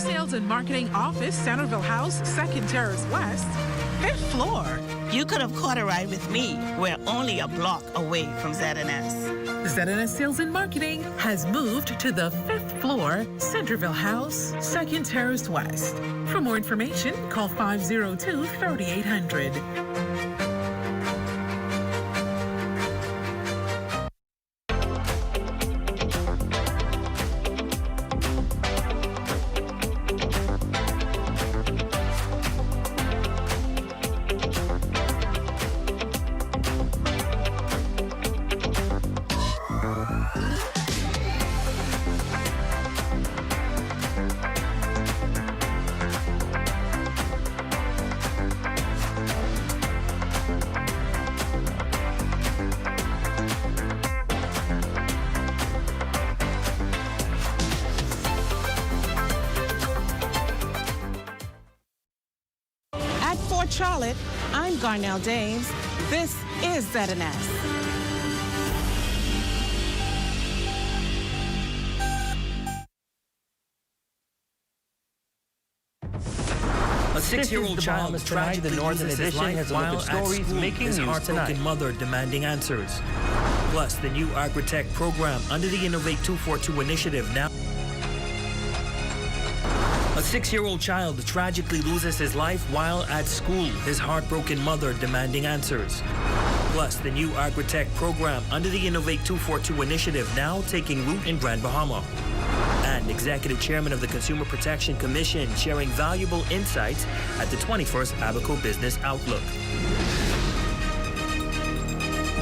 Sales and Marketing Office, Centerville House, 2nd Terrace West, 5th floor. You could have caught a ride with me. We're only a block away from ZNS. ZNS Sales and Marketing has moved to the 5th floor, Centerville House, 2nd Terrace West. For more information, call 502-3800. Charlotte, I'm Garnell Dames. This is ZNS. A 6-year-old child was tragically the Northern Edition has a look at stories making news tonight. Heartbroken mother demanding answers. Plus, the new Agritech program under the Innovate 242 initiative now. A 6-year-old child tragically loses his life while at school. His heartbroken mother demanding answers. Plus, the new Agritech program under the Innovate 242 initiative now taking root in Grand Bahama. And Executive Chairman of the Consumer Protection Commission sharing valuable insights at the 21st Abico Business Outlook.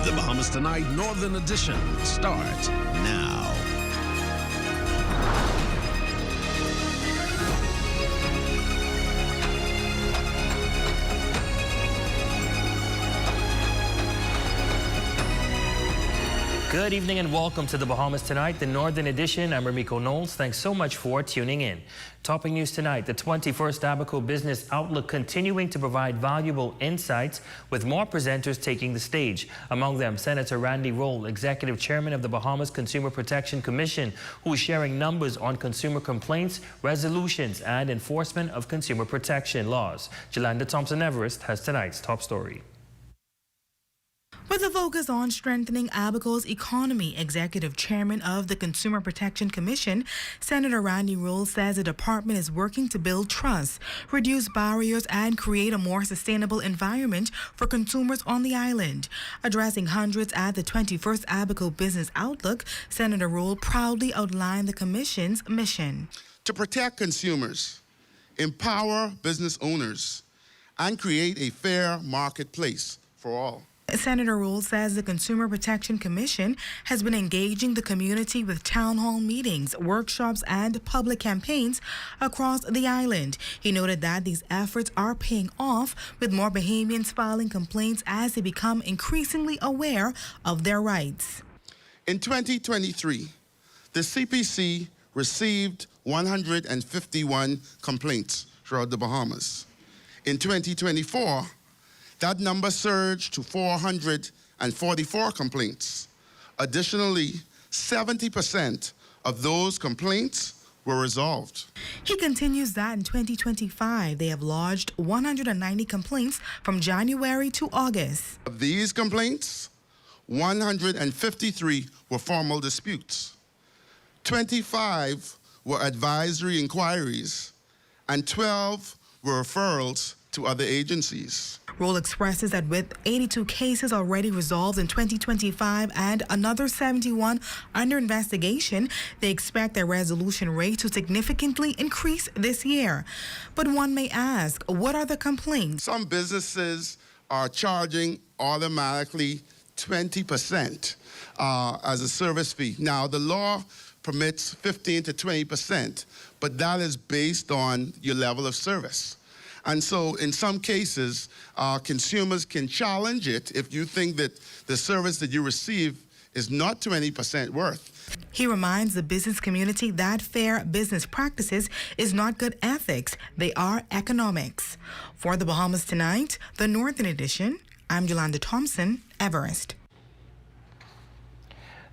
The Bahamas Tonight Northern Edition starts now. Good evening and welcome to the Bahamas Tonight, the Northern Edition. I'm Abico. Thanks so much for tuning in. Topping news tonight, the 21st Abico Business Outlook continuing to provide valuable insights with more presenters taking the stage. Among them, Senator Randy Roll, Executive Chairman of the Bahamas Consumer Protection Commission, who is sharing numbers on consumer complaints, resolutions, and enforcement of consumer protection laws. Jolanda Thompson-Everest has tonight's top story. With a focus on strengthening Abico's economy, Executive Chairman of the Consumer Protection Commission, Senator Randy Roll says the department is working to build trust, reduce barriers, and create a more sustainable environment for consumers on the island. Addressing hundreds at the 21st Abico Business Outlook, Senator Roll proudly outlined the Commission's mission. To protect consumers, empower business owners, and create a fair marketplace for all. Senator Roll says the Consumer Protection Commission has been engaging the community with town hall meetings, workshops, and public campaigns across the island. He noted that these efforts are paying off, with more Bahamians filing complaints as they become increasingly aware of their rights. In 2023, the CPC received 151 complaints throughout the Bahamas. In 2024, that number surged to 444 complaints. Additionally, 70% of those complaints were resolved. He continues that in 2025, they have lodged 190 complaints from January to August. Of these complaints, 153 were formal disputes, 25 were advisory inquiries, and 12 were referrals to other agencies. Roll expresses that with 82 cases already resolved in 2025 and another 71 under investigation, they expect their resolution rate to significantly increase this year. But one may ask, what are the complaints? Some businesses are charging automatically 20% as a service fee. Now, the law permits 15 to 20%, but that is based on your level of service. And so in some cases, consumers can challenge it if you think that the service that you receive is not 20% worth. He reminds the business community that fair business practices is not good ethics, they are economics. For the Bahamas Tonight, the Northern Edition, I'm Jolanda Thompson, Everest.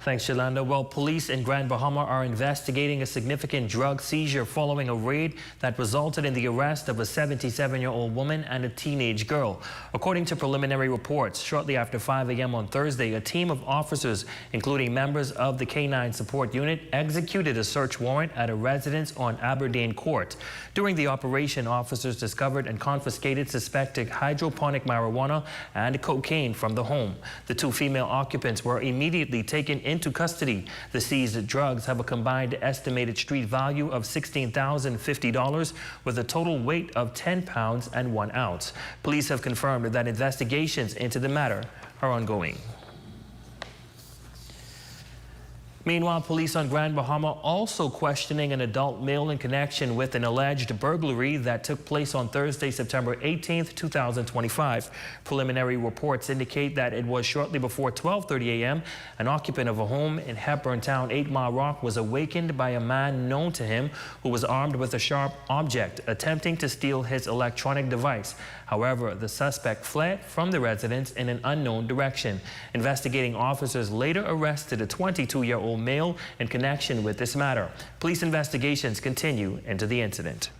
Thanks, Shalanda. Well, police in Grand Bahama are investigating a significant drug seizure following a raid that resulted in the arrest of a 77-year-old woman and a teenage girl. According to preliminary reports, shortly after 5 a.m. on Thursday, a team of officers, including members of the K-9 support unit, executed a search warrant at a residence on Aberdeen Court. During the operation, officers discovered and confiscated suspected hydroponic marijuana and cocaine from the home. The two female occupants were immediately taken into custody. The seized drugs have a combined estimated street value of $16,050 with a total weight of 10 pounds and 1 ounce. Police have confirmed that investigations into the matter are ongoing. Meanwhile, police on Grand Bahama also questioning an adult male in connection with an alleged burglary that took place on Thursday, September 18th, 2025. Preliminary reports indicate that it was shortly before 12:30 a.m. An occupant of a home in Hepburn Town, 8 Mile Rock, was awakened by a man known to him who was armed with a sharp object, attempting to steal his electronic device. However, the suspect fled from the residence in an unknown direction. Investigating officers later arrested a 22-year-old male in connection with this matter. Police investigations continue into the incident.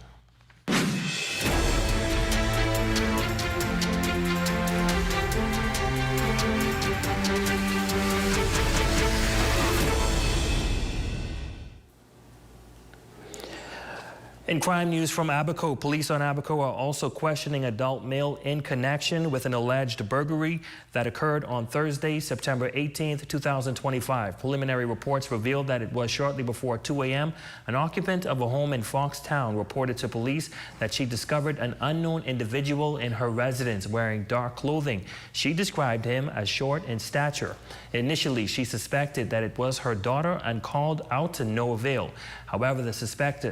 In crime news from Abico, police on Abico are also questioning adult male in connection with an alleged burglary that occurred on Thursday, September 18th, 2025. Preliminary reports revealed that it was shortly before 2 a.m. An occupant of a home in Foxtown reported to police that she discovered an unknown individual in her residence wearing dark clothing. She described him as short in stature. Initially, she suspected that it was her daughter and called out to no avail. However, the suspect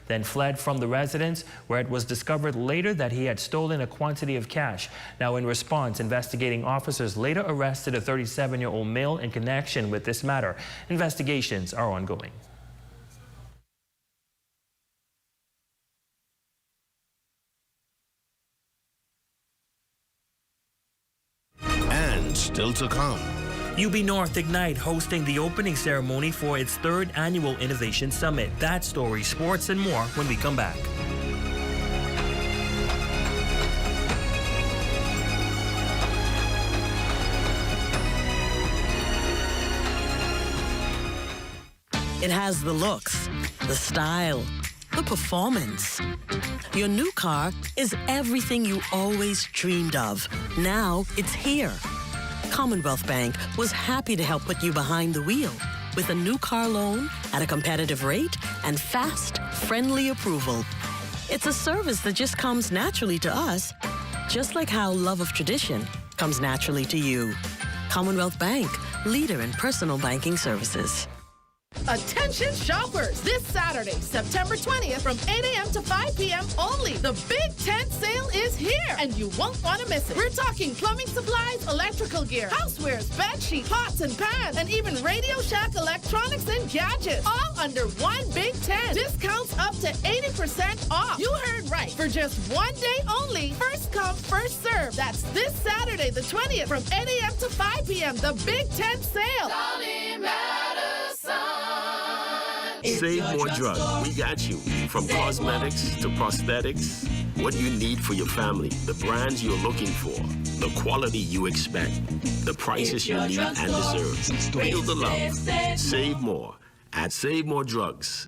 then fled from the residence, where it was discovered later that he had stolen a quantity of cash. Now, in response, investigating officers later arrested a 37-year-old male in connection with this matter. Investigations are ongoing. And still to come. UB North Ignite hosting the opening ceremony for its 3rd annual Innovation Summit. That story, sports, and more when we come back. It has the looks, the style, the performance. Your new car is everything you always dreamed of. Now it's here. Commonwealth Bank was happy to help put you behind the wheel with a new car loan at a competitive rate and fast, friendly approval. It's a service that just comes naturally to us, just like how love of tradition comes naturally to you. Commonwealth Bank, leader in personal banking services. Attention shoppers! This Saturday, September 20th from 8 a.m. to 5 p.m. only. The Big Tent Sale is here and you won't want to miss it. We're talking plumbing supplies, electrical gear, housewares, bedsheets, pots and pans, and even Radio Shack electronics and gadgets. All under one Big Tent. Discounts up to 80% off. You heard right. For just one day only. First come, first serve. That's this Saturday, the 20th from 8 a.m. to 5 p.m. The Big Tent Sale. Save more drugs. We got you. From cosmetics to prosthetics, what you need for your family, the brands you're looking for, the quality you expect, the prices you need and deserve. Feel the love. Save more at Save More Drugs.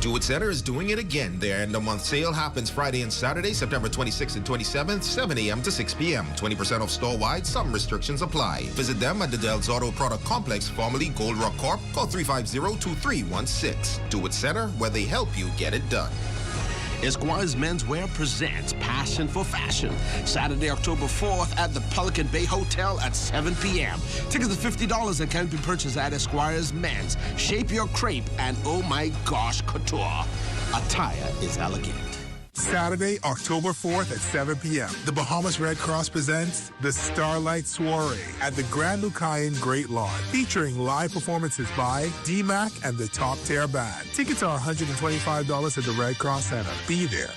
Jewett Center is doing it again. Their end of month sale happens Friday and Saturday, September 26th and 27th, 7 a.m. to 6 p.m. 20% off store-wide. Some restrictions apply. Visit them at the Del's Auto Product Complex, formerly Gold Rock Corp. Call 350-2316. Jewett Center, where they help you get it done. Esquire's Menswear presents Passion for Fashion. Saturday, October 4th at the Pelican Bay Hotel at 7 p.m. Tickets are $50 and can be purchased at Esquire's Men's. Shape your crepe and oh my gosh, couture. Attire is elegant. Saturday, October 4th at 7 p.m. The Bahamas Red Cross presents the Starlight Soiree at the Grand Lucayan Great Lawn, featuring live performances by DMAC and the Top Tier Band. Tickets are $125 at the Red Cross Center. Be there.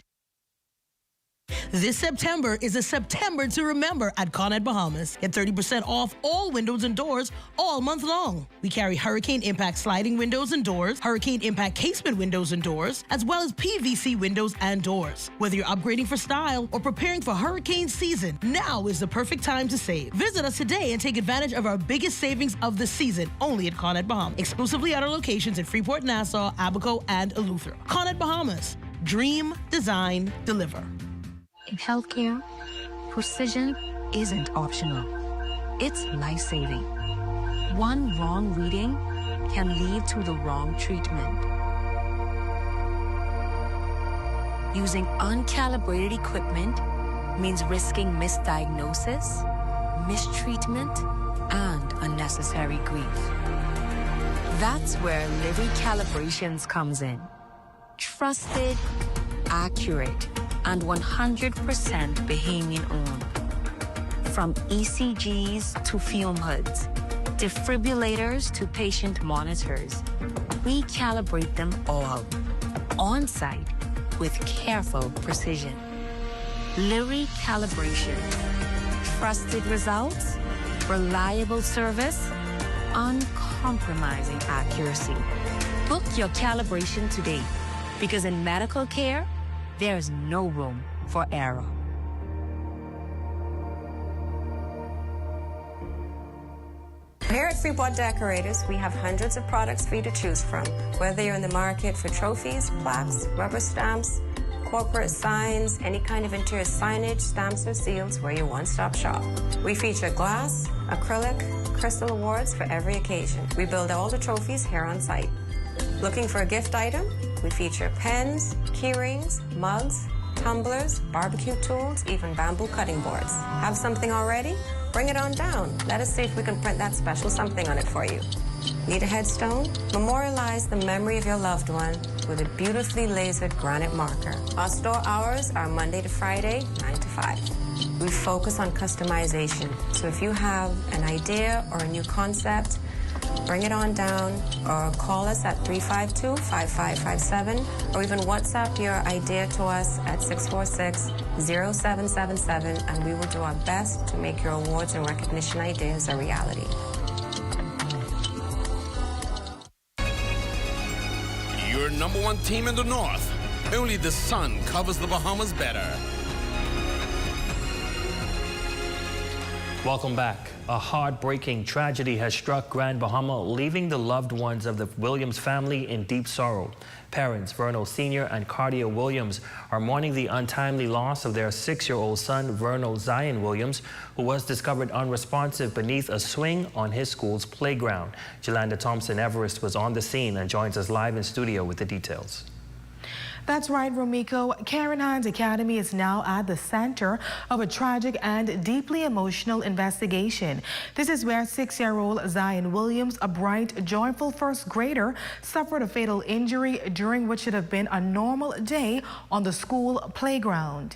This September is a September to remember at Conrad Bahamas. Get 30% off all windows and doors all month long. We carry Hurricane Impact sliding windows and doors, Hurricane Impact casement windows and doors, as well as PVC windows and doors. Whether you're upgrading for style or preparing for hurricane season, now is the perfect time to save. Visit us today and take advantage of our biggest savings of the season only at Conrad Bahamas. Exclusively at our locations in Freeport, Nassau, Abico, and Eleuthera. Conrad Bahamas. Dream, design, deliver. In healthcare, precision isn't optional. It's life-saving. One wrong reading can lead to the wrong treatment. Using uncalibrated equipment means risking misdiagnosis, mistreatment, and unnecessary grief. That's where Livy Calibrations comes in. Trusted, accurate, and 100% Bahamian owned. From ECGs to fume hoods, defibrillators to patient monitors, we calibrate them all, on-site, with careful precision. Livy Calibration. Trusted results, reliable service, uncompromising accuracy. Book your calibration today, because in medical care, there's no room for error. Here at Freeport Decorators, we have hundreds of products for you to choose from. Whether you're in the market for trophies, plaques, rubber stamps, corporate signs, any kind of interior signage, stamps, or seals, we're your one-stop shop. We feature glass, acrylic, crystal awards for every occasion. We build all the trophies here on site. Looking for a gift item? We feature pens, key rings, mugs, tumblers, barbecue tools, even bamboo cutting boards. Have something already? Bring it on down. Let us see if we can print that special something on it for you. Need a headstone? Memorialize the memory of your loved one with a beautifully lasered granite marker. Our store hours are Monday to Friday, 9 to 5. We focus on customization, so if you have an idea or a new concept, bring it on down or call us at 352-5557 or even WhatsApp your idea to us at 646-0777 and we will do our best to make your awards and recognition ideas a reality. Your number one team in the North. Only the sun covers the Bahamas better. Welcome back. A heartbreaking tragedy has struck Grand Bahama, leaving the loved ones of the Williams family in deep sorrow. Parents Vernal Sr. and Cardia Williams are mourning the untimely loss of their 6-year-old son, Vernal Zion Williams, who was discovered unresponsive beneath a swing on his school's playground. Jolanda Thompson Everest was on the scene and joins us live in studio with the details. That's right, Romiko. Karen Hines Academy is now at the center of a tragic and deeply emotional investigation. This is where 6-year-old Zion Williams, a bright, joyful first grader, suffered a fatal injury during what should have been a normal day on the school playground.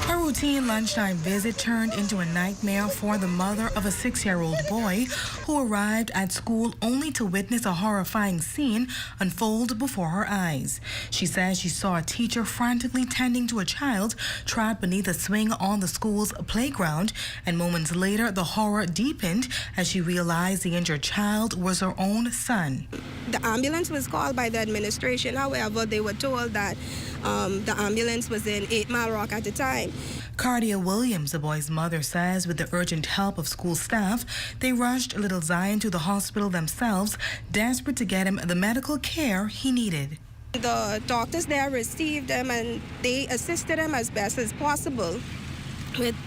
A routine lunchtime visit turned into a nightmare for the mother of a 6-year-old boy who arrived at school only to witness a horrifying scene unfold before her eyes. She says she saw a teacher frantically tending to a child trapped beneath a swing on the school's playground, and moments later the horror deepened as she realized the injured child was her own son. The ambulance was called by the administration. However, they were told that the ambulance was in 8 Mile Rock at the time. Cardia Williams, the boy's mother, says with the urgent help of school staff, they rushed little Zion to the hospital themselves, desperate to get him the medical care he needed. The doctors there received him and they assisted him as best as possible.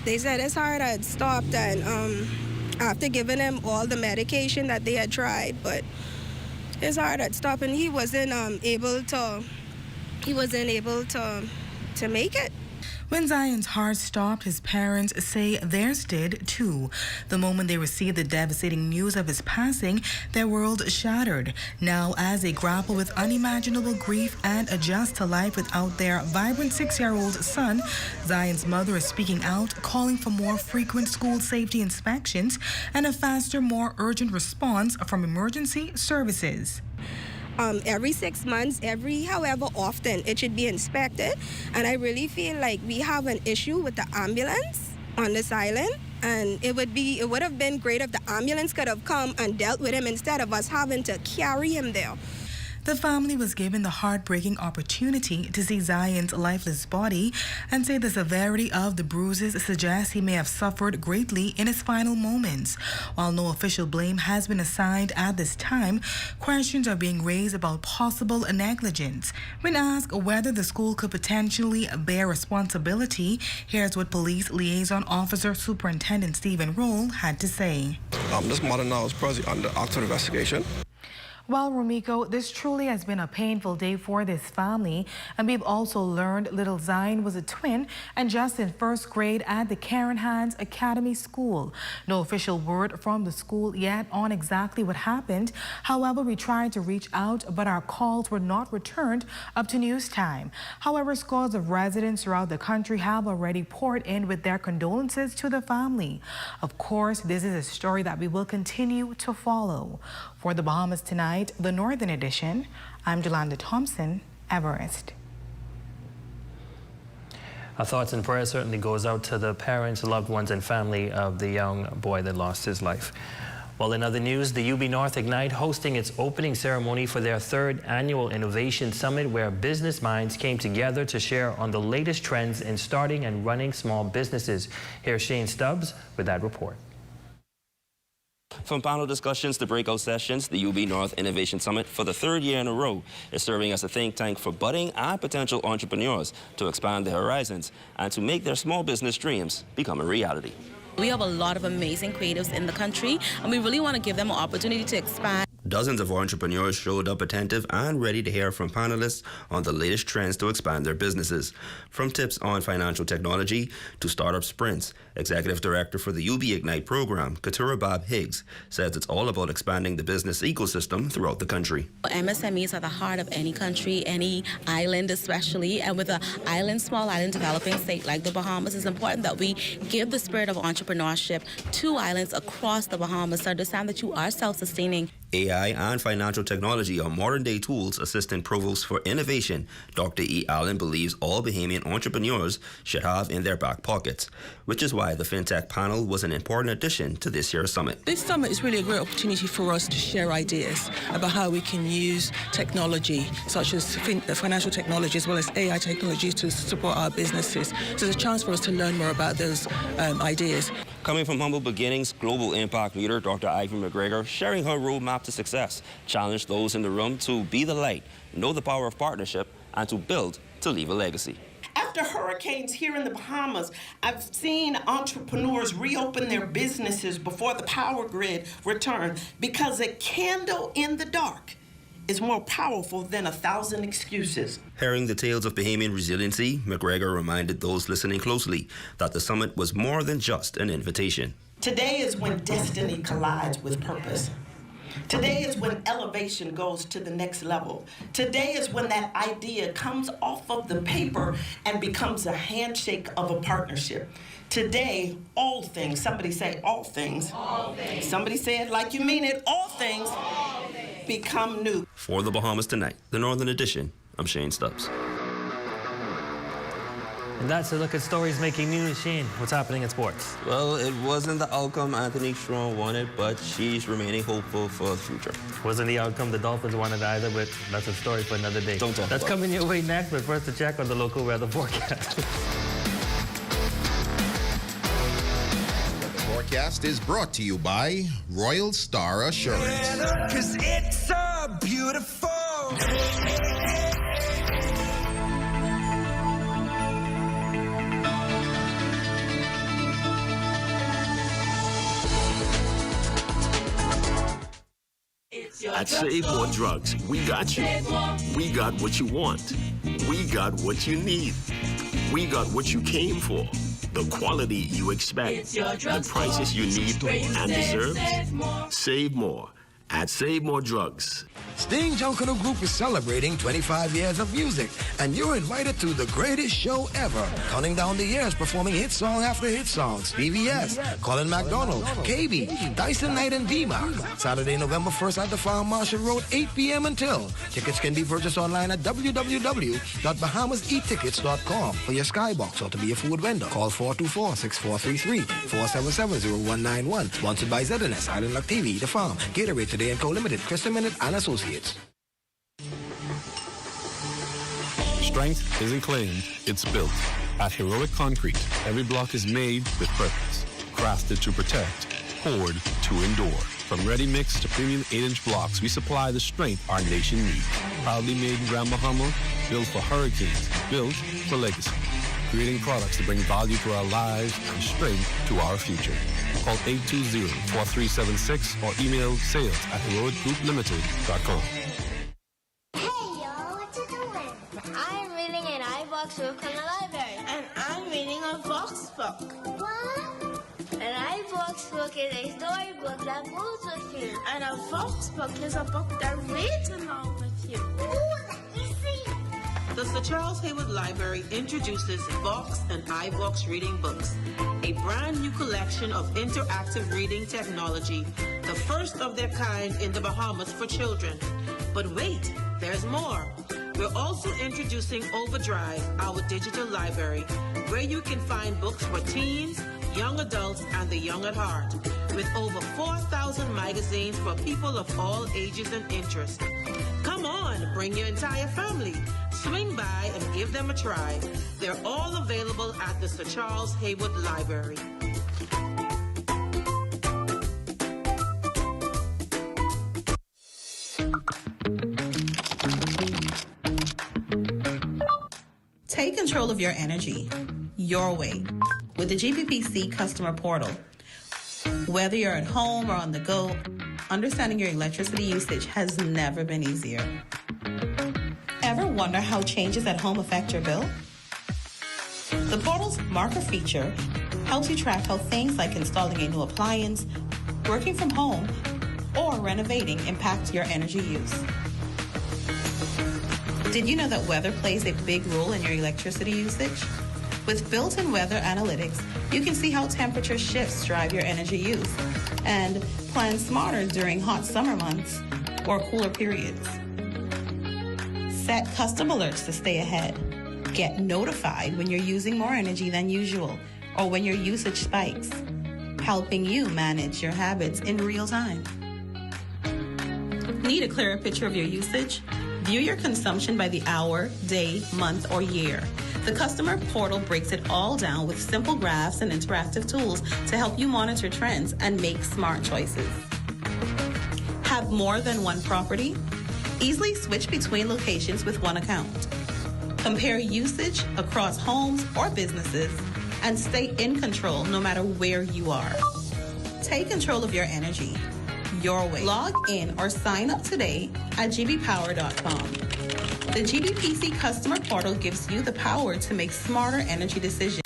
They said his heart had stopped, and after giving him all the medication that they had tried, but his heart had stopped and he wasn't able to make it. When Zion's heart stopped, his parents say theirs did too. The moment they received the devastating news of his passing, their world shattered. Now, as they grapple with unimaginable grief and adjust to life without their vibrant 6-year-old son, Zion's mother is speaking out, calling for more frequent school safety inspections and a faster, more urgent response from emergency services. every 6 months, however often it should be inspected. And I really feel like we have an issue with the ambulance on this island. And it would have been great if the ambulance could have come and dealt with him instead of us having to carry him there. The family was given the heartbreaking opportunity to see Zion's lifeless body and say the severity of the bruises suggests he may have suffered greatly in his final moments. While no official blame has been assigned at this time, questions are being raised about possible negligence. When asked whether the school could potentially bear responsibility, here's what Police Liaison Officer Superintendent Stephen Roll had to say. This matter now is presently under active investigation. Well, Rumiko, this truly has been a painful day for this family, and we've also learned little Zion was a twin and just in first grade at the Karen Hans Academy School. No official word from the school yet on exactly what happened. However, we tried to reach out, but our calls were not returned up to news time. However, scores of residents throughout the country have already poured in with their condolences to the family. Of course, this is a story that we will continue to follow. For the Bahamas Tonight, the Northern Edition, I'm Jolanda Thompson, Everest. Our thoughts and prayers certainly goes out to the parents, loved ones, and family of the young boy that lost his life. Well, in other news, the UB North Ignite hosting its opening ceremony for their 3rd annual Innovation Summit, where business minds came together to share on the latest trends in starting and running small businesses. Here's Shane Stubbs with that report. From panel discussions to breakout sessions, the UB North Innovation Summit for the 3rd year in a row is serving as a think tank for budding and potential entrepreneurs to expand their horizons and to make their small business dreams become a reality. We have a lot of amazing creatives in the country, and we really want to give them an opportunity to expand. Dozens of entrepreneurs showed up attentive and ready to hear from panelists on the latest trends to expand their businesses. From tips on financial technology to startup sprints, Executive Director for the UB Ignite program, Katura Bob Higgs, says it's all about expanding the business ecosystem throughout the country. MSMEs are the heart of any country, any island especially, and with an small island developing state like the Bahamas, it's important that we give the spirit of entrepreneurship to islands across the Bahamas to understand that you are self-sustaining. AI and financial technology are modern-day tools. Assistant Provost for Innovation, Dr. E. Allen, believes all Bahamian entrepreneurs should have in their back pockets, which is why the FinTech panel was an important addition to this year's summit. This summit is really a great opportunity for us to share ideas about how we can use technology, such as financial technology as well as AI technologies to support our businesses. So there's a chance for us to learn more about those ideas. Coming from humble beginnings, global impact leader Dr. Ivy McGregor, sharing her roadmap to success, challenged those in the room to be the light, know the power of partnership, and to build to leave a legacy. After hurricanes here in the Bahamas, I've seen entrepreneurs reopen their businesses before the power grid returned because a candle in the dark is more powerful than 1,000 excuses. Hearing the tales of Bahamian resiliency, McGregor reminded those listening closely that the summit was more than just an invitation. Today is when destiny collides with purpose. Today is when elevation goes to the next level. Today is when that idea comes off of the paper and becomes a handshake of a partnership. Today, all things, somebody say all things. All things. Somebody say it like you mean it, all things become new. For the Bahamas Tonight, the Northern Edition, I'm Shane Stubbs. And that's a look at stories making news. Shane, what's happening in sports? Well, it wasn't the outcome Anthony Strong wanted, but she's remaining hopeful for the future. Wasn't the outcome the Dolphins wanted either, but that's a story for another day. Don't talk That's about coming your way next, but first to check on the local weather forecast. The forecast is brought to you by Royal Star Assurance. 'Cause it's so beautiful. At Save More Drugs, we got you. We got what you want. We got what you need. We got what you came for. The quality you expect. The prices you need and deserve. Save more at Save More Drugs. Sting Junkanoo Group is celebrating 25 years of music, and you're invited to the greatest show ever. Counting down the years, performing hit song after hit song. BVS, Colin McDonald, KB, Dyson Knight, and D-Mac. Saturday, November 1st at the Farm Marshall Road, 8 p.m. until. Tickets can be purchased online at www.bahamaseattickets.com. For your skybox or to be a food vendor, call 424-6433, 477-0191. Sponsored by ZNS, Island Luck TV, The Farm, Gatorade Today & Co. Limited, Crystal Minute, and Associates. Strength isn't claimed, it's built. At Heroic Concrete, every block is made with purpose. Crafted to protect, poured to endure. From ready-mix to premium 8-inch blocks, we supply the strength our nation needs. Proudly made in Grand Bahama, built for hurricanes, built for legacy. Creating products to bring value to our lives and strength to our future. Call 820-4376 or email sales@heroicgrouplimited.com. Hey y'all, what you doing? I'm reading an iVox book from the library. And I'm reading a Vox book. What? An iVox book is a storybook that moves with you. And a Vox book is a book that reads along with you. Ooh, let me see. The Sir Charles Haywood Library introduces Vox and iVox reading books, a brand new collection of interactive reading technology, the first of their kind in the Bahamas for children. But wait, there's more. We're also introducing Overdrive, our digital library, where you can find books for teens, young adults, and the young at heart, with over 4,000 magazines for people of all ages and interests. Come on, bring your entire family. Swing by and give them a try. They're all available at the Sir Charles Haywood Library. Take control of your energy your way with the GBPC customer portal. Whether you're at home or on the go, understanding your electricity usage has never been easier. Ever wonder how changes at home affect your bill? The portal's marker feature helps you track how things like installing a new appliance, working from home, or renovating impact your energy use. Did you know that weather plays a big role in your electricity usage? With built-in weather analytics, you can see how temperature shifts drive your energy use and plan smarter during hot summer months or cooler periods. Set custom alerts to stay ahead. Get notified when you're using more energy than usual or when your usage spikes, helping you manage your habits in real time. Need a clearer picture of your usage? View your consumption by the hour, day, month, or year. The customer portal breaks it all down with simple graphs and interactive tools to help you monitor trends and make smart choices. Have more than one property? Easily switch between locations with one account. Compare usage across homes or businesses and stay in control no matter where you are. Take control of your energy your way. Log in or sign up today at gbpower.com. The GBPC customer portal gives you the power to make smarter energy decisions.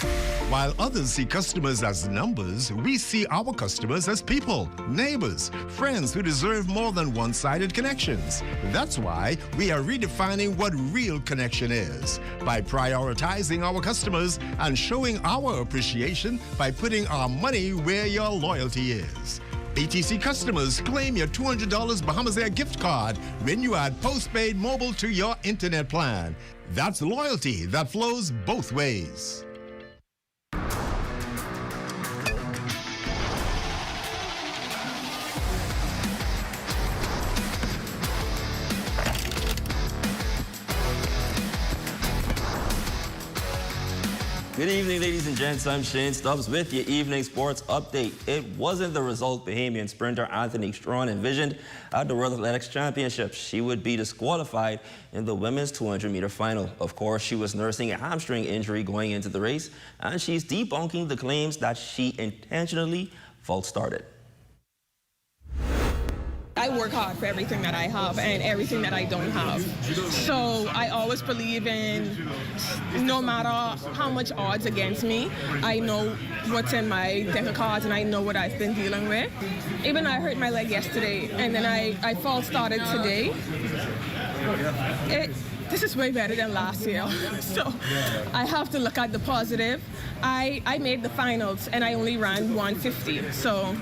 While others see customers as numbers, we see our customers as people, neighbors, friends who deserve more than one-sided connections. That's why we are redefining what real connection is by prioritizing our customers and showing our appreciation by putting our money where your loyalty is. BTC customers, claim your $200 Bahamas Air gift card when you add postpaid mobile to your internet plan. That's loyalty that flows both ways. Good evening, ladies and gents. I'm Shane Stubbs with your evening sports update. It wasn't the result Bahamian sprinter Anthony Strawn envisioned at the World Athletics Championships. She would be disqualified in the women's 200-meter final. Of course, she was nursing a hamstring injury going into the race, and she's debunking the claims that she intentionally false-started. I work hard for everything that I have and everything that I don't have. So I always believe in, no matter how much odds against me, I know what's in my deck of cards and I know what I've been dealing with. Even I hurt my leg yesterday and then I false started today. This is way better than last year. So I have to look at the positive. I made the finals and I only ran 150. So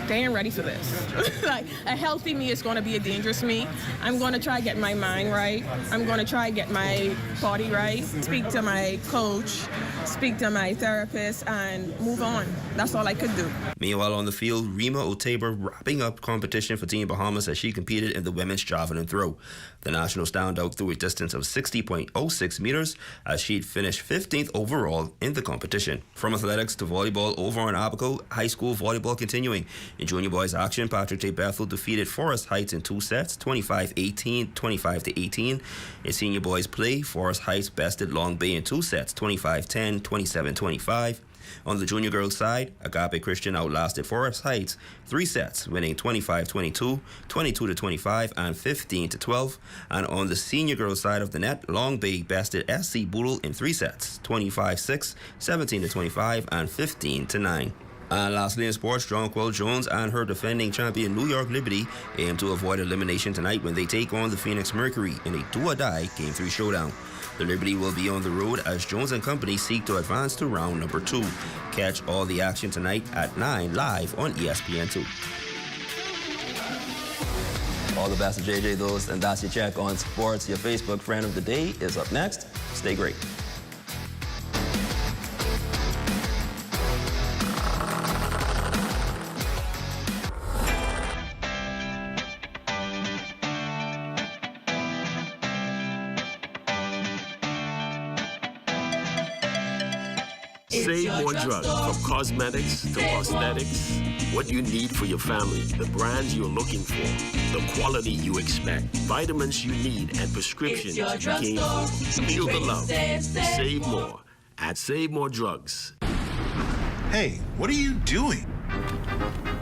they ain't ready for this. Like, a healthy me is going to be a dangerous me. I'm going to try to get my mind right. I'm going to try to get my body right. Speak to my coach, speak to my therapist, and move on. That's all I could do. Meanwhile, on the field, Rima Otaba wrapping up competition for Team Bahamas as she competed in the women's javelin throw. The national standout threw a distance of 60.06 meters as she'd finished 15th overall in the competition. From athletics to volleyball, over on Abico, high school volleyball continuing. In junior boys action, Patrick J. Bethel defeated Forest Heights in 2 sets, 25-18, 25-18. In senior boys play, Forest Heights bested Long Bay in 2 sets, 25-10, 27-25. On the junior girls side, Agape Christian outlasted Forest Heights 3 sets, winning 25-22, 22-25, and 15-12. And on the senior girls side of the net, Long Bay bested SC Boodle in 3 sets, 25-6, 17-25, and 15-9. And lastly in sports, Jonquil Jones and her defending champion New York Liberty aim to avoid elimination tonight when they take on the Phoenix Mercury in a do-or-die Game 3 showdown. The Liberty will be on the road as Jones and company seek to advance to round number 2. Catch all the action tonight at 9 live on ESPN2. All the best to JJ those, and that's your check on sports. Your Facebook friend of the day is up next. Stay great. Save more drugs, from cosmetics to prosthetics. What you need for your family, the brands you're looking for, the quality you expect, vitamins you need, and prescriptions you gain. Feel the love. Save more at Save More Drugs. Hey, what are you doing?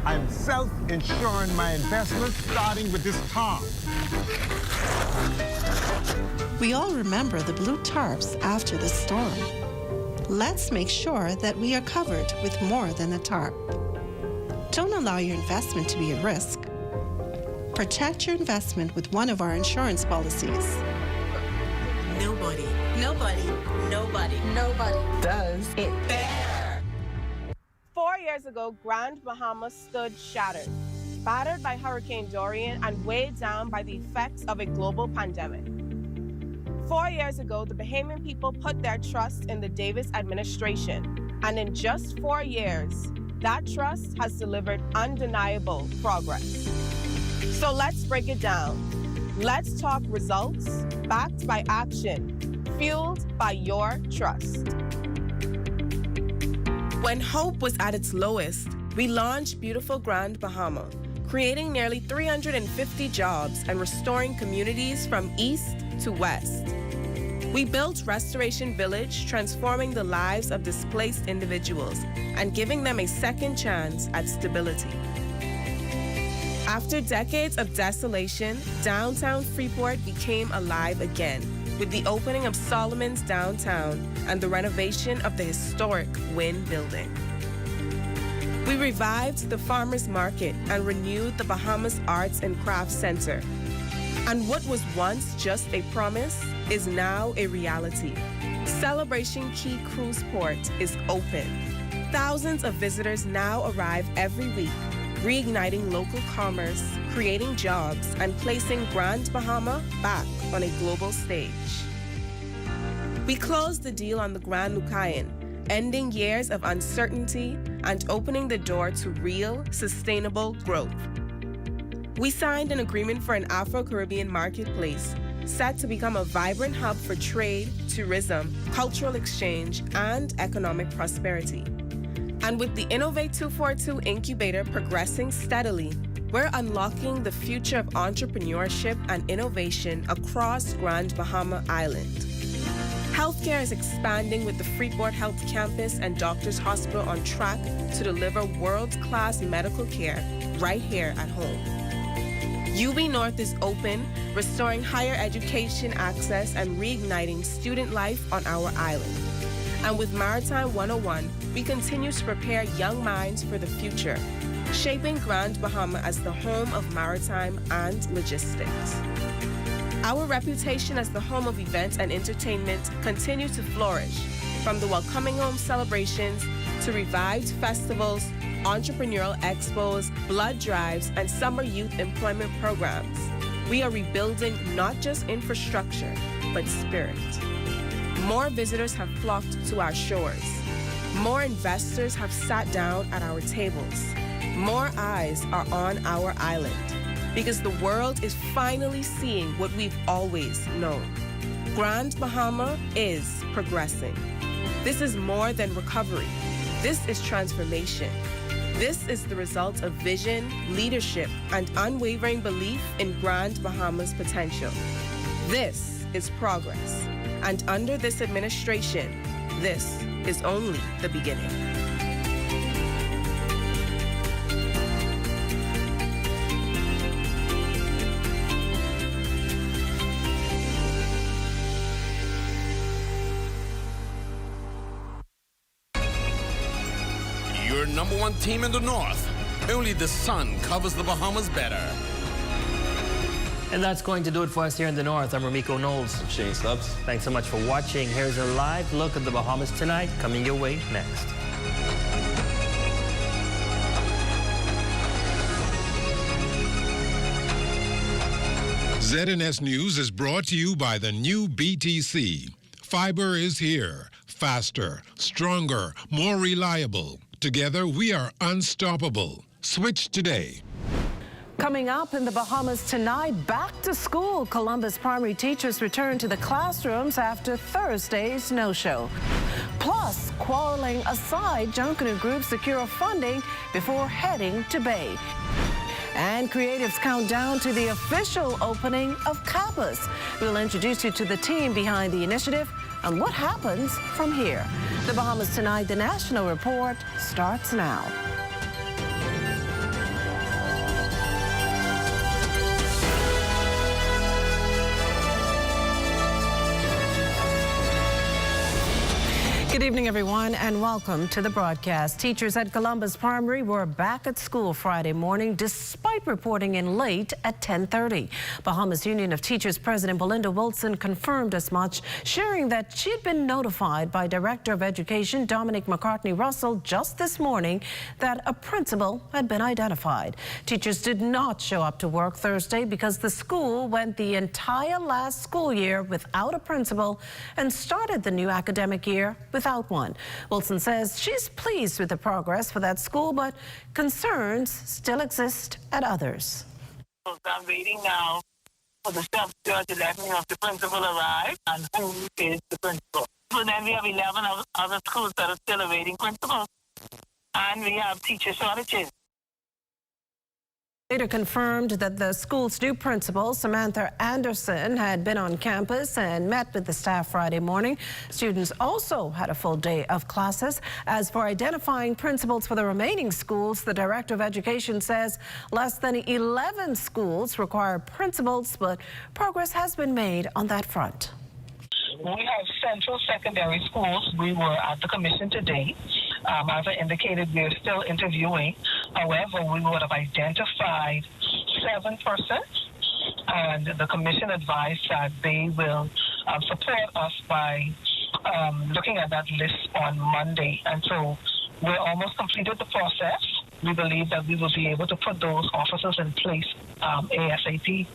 I'm self-insuring my investments, starting with this car. We all remember the blue tarps after the storm. Let's make sure that we are covered with more than a tarp. Don't allow your investment to be at risk. Protect your investment with one of our insurance policies. Nobody does it better. 4 years ago, Grand Bahama stood shattered, battered by Hurricane Dorian and weighed down by the effects of a global pandemic. 4 years ago, the Bahamian people put their trust in the Davis administration, and in just 4 years, that trust has delivered undeniable progress. So let's break it down. Let's talk results, backed by action, fueled by your trust. When hope was at its lowest, we launched beautiful Grand Bahama, creating nearly 350 jobs and restoring communities from east to west. We built Restoration Village, transforming the lives of displaced individuals and giving them a second chance at stability. After decades of desolation, downtown Freeport became alive again with the opening of Solomon's Downtown and the renovation of the historic Wynn Building. We revived the Farmers Market and renewed the Bahamas Arts and Crafts Center. And what was once just a promise is now a reality. Celebration Key Cruise Port is open. Thousands of visitors now arrive every week, reigniting local commerce, creating jobs, and placing Grand Bahama back on a global stage. We closed the deal on the Grand Lucayan, ending years of uncertainty and opening the door to real, sustainable growth. We signed an agreement for an Afro-Caribbean marketplace set to become a vibrant hub for trade, tourism, cultural exchange, and economic prosperity. And with the Innovate 242 incubator progressing steadily, we're unlocking the future of entrepreneurship and innovation across Grand Bahama Island. Healthcare is expanding with the Freeport Health Campus and Doctors Hospital on track to deliver world-class medical care right here at home. UB North is open, restoring higher education access and reigniting student life on our island. And with Maritime 101, we continue to prepare young minds for the future, shaping Grand Bahama as the home of maritime and logistics. Our reputation as the home of events and entertainment continue to flourish, from the Welcoming Home celebrations to revived festivals, entrepreneurial expos, blood drives, and summer youth employment programs. We are rebuilding not just infrastructure, but spirit. More visitors have flocked to our shores. More investors have sat down at our tables. More eyes are on our island, because the world is finally seeing what we've always known. Grand Bahama is progressing. This is more than recovery. This is transformation. This is the result of vision, leadership, and unwavering belief in Grand Bahama's potential. This is progress. And under this administration, this is only the beginning. Your number one team in the North. Only the sun covers the Bahamas better. And that's going to do it for us here in the North. I'm Abico Knowles. I'm Shane Stubbs. Thanks so much for watching. Here's a live look at the Bahamas tonight, coming your way next. ZNS News is brought to you by the new BTC. Fiber is here. Faster, stronger, more reliable. Together, we are unstoppable. Switch today. Coming up in the Bahamas tonight, back to school. Columbus primary teachers return to the classrooms after Thursday's no-show. Plus, quarreling aside, Junkanoo Group secure funding before heading to Bay. And creatives count down to the official opening of campus. We'll introduce you to the team behind the initiative and what happens from here. The Bahamas Tonight, the National Report, starts now. Good evening, everyone, and welcome to the broadcast. Teachers at Columbus Primary were back at school Friday morning despite reporting in late at 10:30. Bahamas Union of Teachers President Belinda Wilson confirmed as much, sharing that she had been notified by Director of Education Dominic McCartney-Russell just this morning that a principal had been identified. Teachers did not show up to work Thursday because the school went the entire last school year without a principal and started the new academic year without one. Wilson says she's pleased with the progress for that school, but concerns still exist at others. I'm waiting now for the staff to let me know if the principal arrived and who is the principal. So then we have 11 other schools that are still awaiting principals, and we have teacher shortages. Later confirmed that the school's new principal, Samantha Anderson, had been on campus and met with the staff Friday morning. Students also had a full day of classes. As for identifying principals for the remaining schools, the Director of Education says less than 11 schools require principals, but progress has been made on that front. We have central secondary schools. We were at the commission today. As I indicated, we're still interviewing. However, we would have identified 7 persons, and the commission advised that they will support us by looking at that list on Monday. And so we're almost completed the process. We believe that we will be able to put those officers in place ASAP.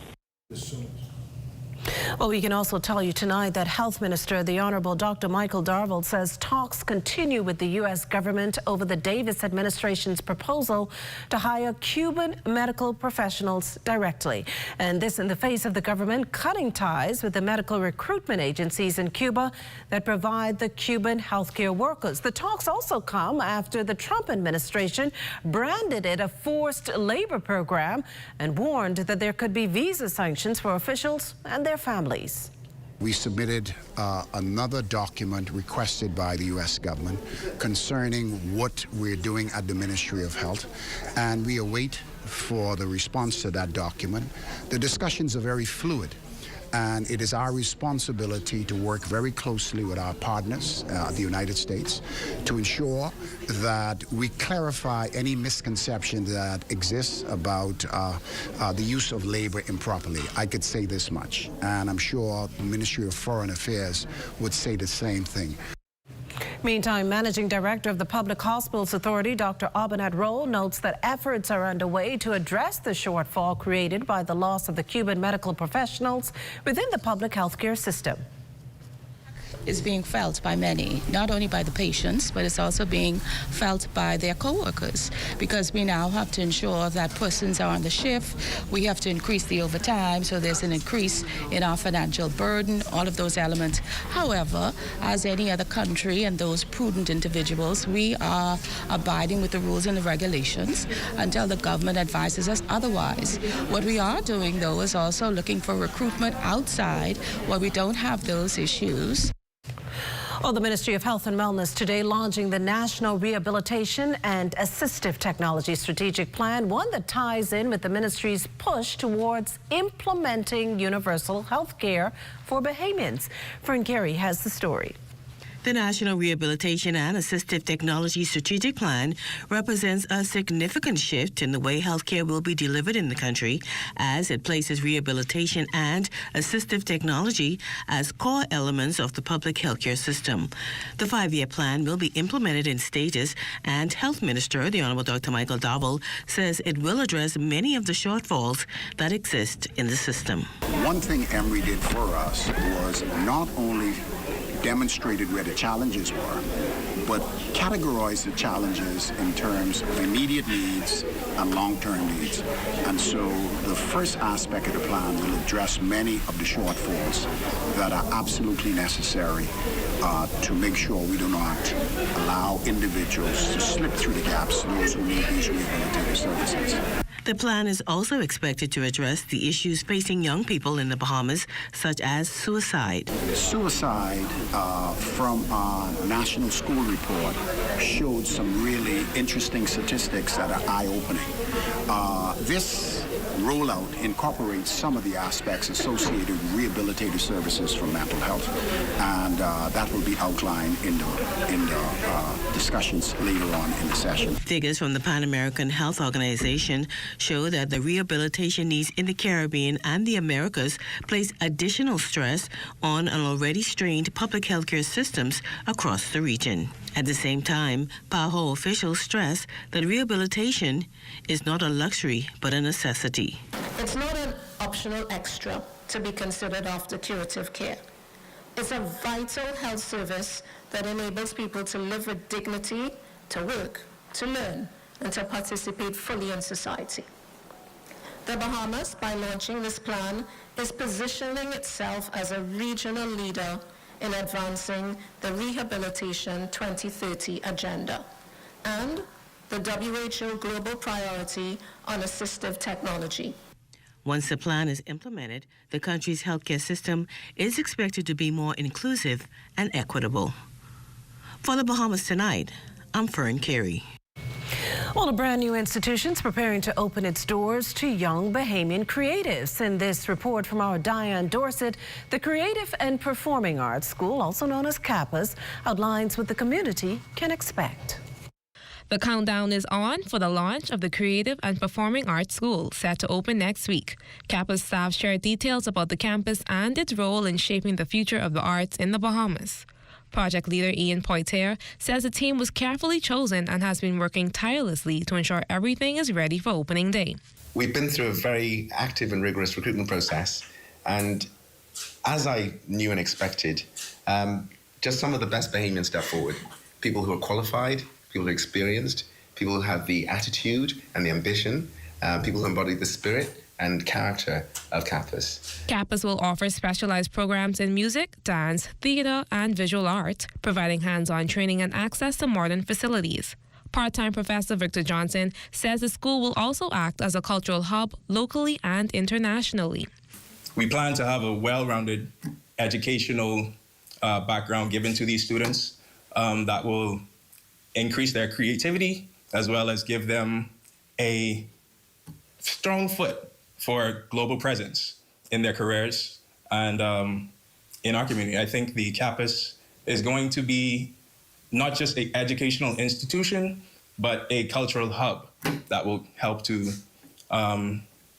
Well, we can also tell you tonight that Health Minister, the Honorable Dr. Michael Darville, says talks continue with the U.S. government over the Davis administration's proposal to hire Cuban medical professionals directly. And this in the face of the government cutting ties with the medical recruitment agencies in Cuba that provide the Cuban healthcare workers. The talks also come after the Trump administration branded it a forced labor program and warned that there could be visa sanctions for officials and their families. We submitted another document requested by the U.S. government concerning what we're doing at the Ministry of Health, and we await for the response to that document. The discussions are very fluid, and it is our responsibility to work very closely with our partners, the United States, to ensure that we clarify any misconception that exists about the use of labor improperly. I could say this much, and I'm sure the Ministry of Foreign Affairs would say the same thing. Meantime, Managing Director of the Public Hospitals Authority, Dr. Abinat Roll, notes that efforts are underway to address the shortfall created by the loss of the Cuban medical professionals within the public healthcare system. Is being felt by many, not only by the patients, but it's also being felt by their co-workers, because we now have to ensure that persons are on the shift. We have to increase the overtime, so there's an increase in our financial burden, all of those elements. However, as any other country and those prudent individuals, we are abiding with the rules and the regulations until the government advises us otherwise. What we are doing, though, is also looking for recruitment outside where we don't have those issues. Well, the Ministry of Health and Wellness today launching the National Rehabilitation and Assistive Technology Strategic Plan, one that ties in with the ministry's push towards implementing universal health care for Bahamians. Fern Carey has the story. The National Rehabilitation and Assistive Technology Strategic Plan represents a significant shift in the way healthcare will be delivered in the country, as it places rehabilitation and assistive technology as core elements of the public healthcare system. The 5-year plan will be implemented in stages, and Health Minister, the Honorable Dr. Michael Dowell, says it will address many of the shortfalls that exist in the system. One thing Emory did for us was not only demonstrated where the challenges were, but categorized the challenges in terms of immediate needs and long-term needs. And so the first aspect of the plan will address many of the shortfalls that are absolutely necessary to make sure we do not allow individuals to slip through the gaps, those who need these rehabilitative services. The plan is also expected to address the issues facing young people in the Bahamas, such as suicide. Suicide from our national school report showed some really interesting statistics that are eye-opening. This rollout incorporates some of the aspects associated with rehabilitative services for mental health, and that will be outlined in the discussions later on in the session. Figures from the Pan American Health Organization show that the rehabilitation needs in the Caribbean and the Americas place additional stress on an already strained public healthcare systems across the region. At the same time, PAHO officials stress that rehabilitation is not a luxury but a necessity. It's not an optional extra to be considered after curative care. It's a vital health service that enables people to live with dignity, to work, to learn, and to participate fully in society. The Bahamas, by launching this plan, is positioning itself as a regional leader in advancing the Rehabilitation 2030 agenda and the WHO Global Priority on Assistive Technology. Once the plan is implemented, the country's healthcare system is expected to be more inclusive and equitable. For the Bahamas Tonight, I'm Fern Carey. Well, a brand new institution's preparing to open its doors to young Bahamian creatives. In this report from our Diane Dorset, the Creative and Performing Arts School, also known as CAPAS, outlines what the community can expect. The countdown is on for the launch of the Creative and Performing Arts School, set to open next week. CAPAS staff shared details about the campus and its role in shaping the future of the arts in the Bahamas. Project leader Ian Poitier says the team was carefully chosen and has been working tirelessly to ensure everything is ready for opening day. We've been through a very active and rigorous recruitment process, and as I knew and expected, just some of the best Bahamians stepped forward. People who are qualified, people who are experienced, people who have the attitude and the ambition, people who embody the spirit and character of CAPAS. CAPAS will offer specialized programs in music, dance, theater, and visual art, providing hands-on training and access to modern facilities. Part-time Professor Victor Johnson says the school will also act as a cultural hub locally and internationally. We plan to have a well-rounded educational background given to these students that will increase their creativity as well as give them a strong foot for global presence in their careers and in our community. I think the campus is going to be not just an educational institution, but a cultural hub that will help to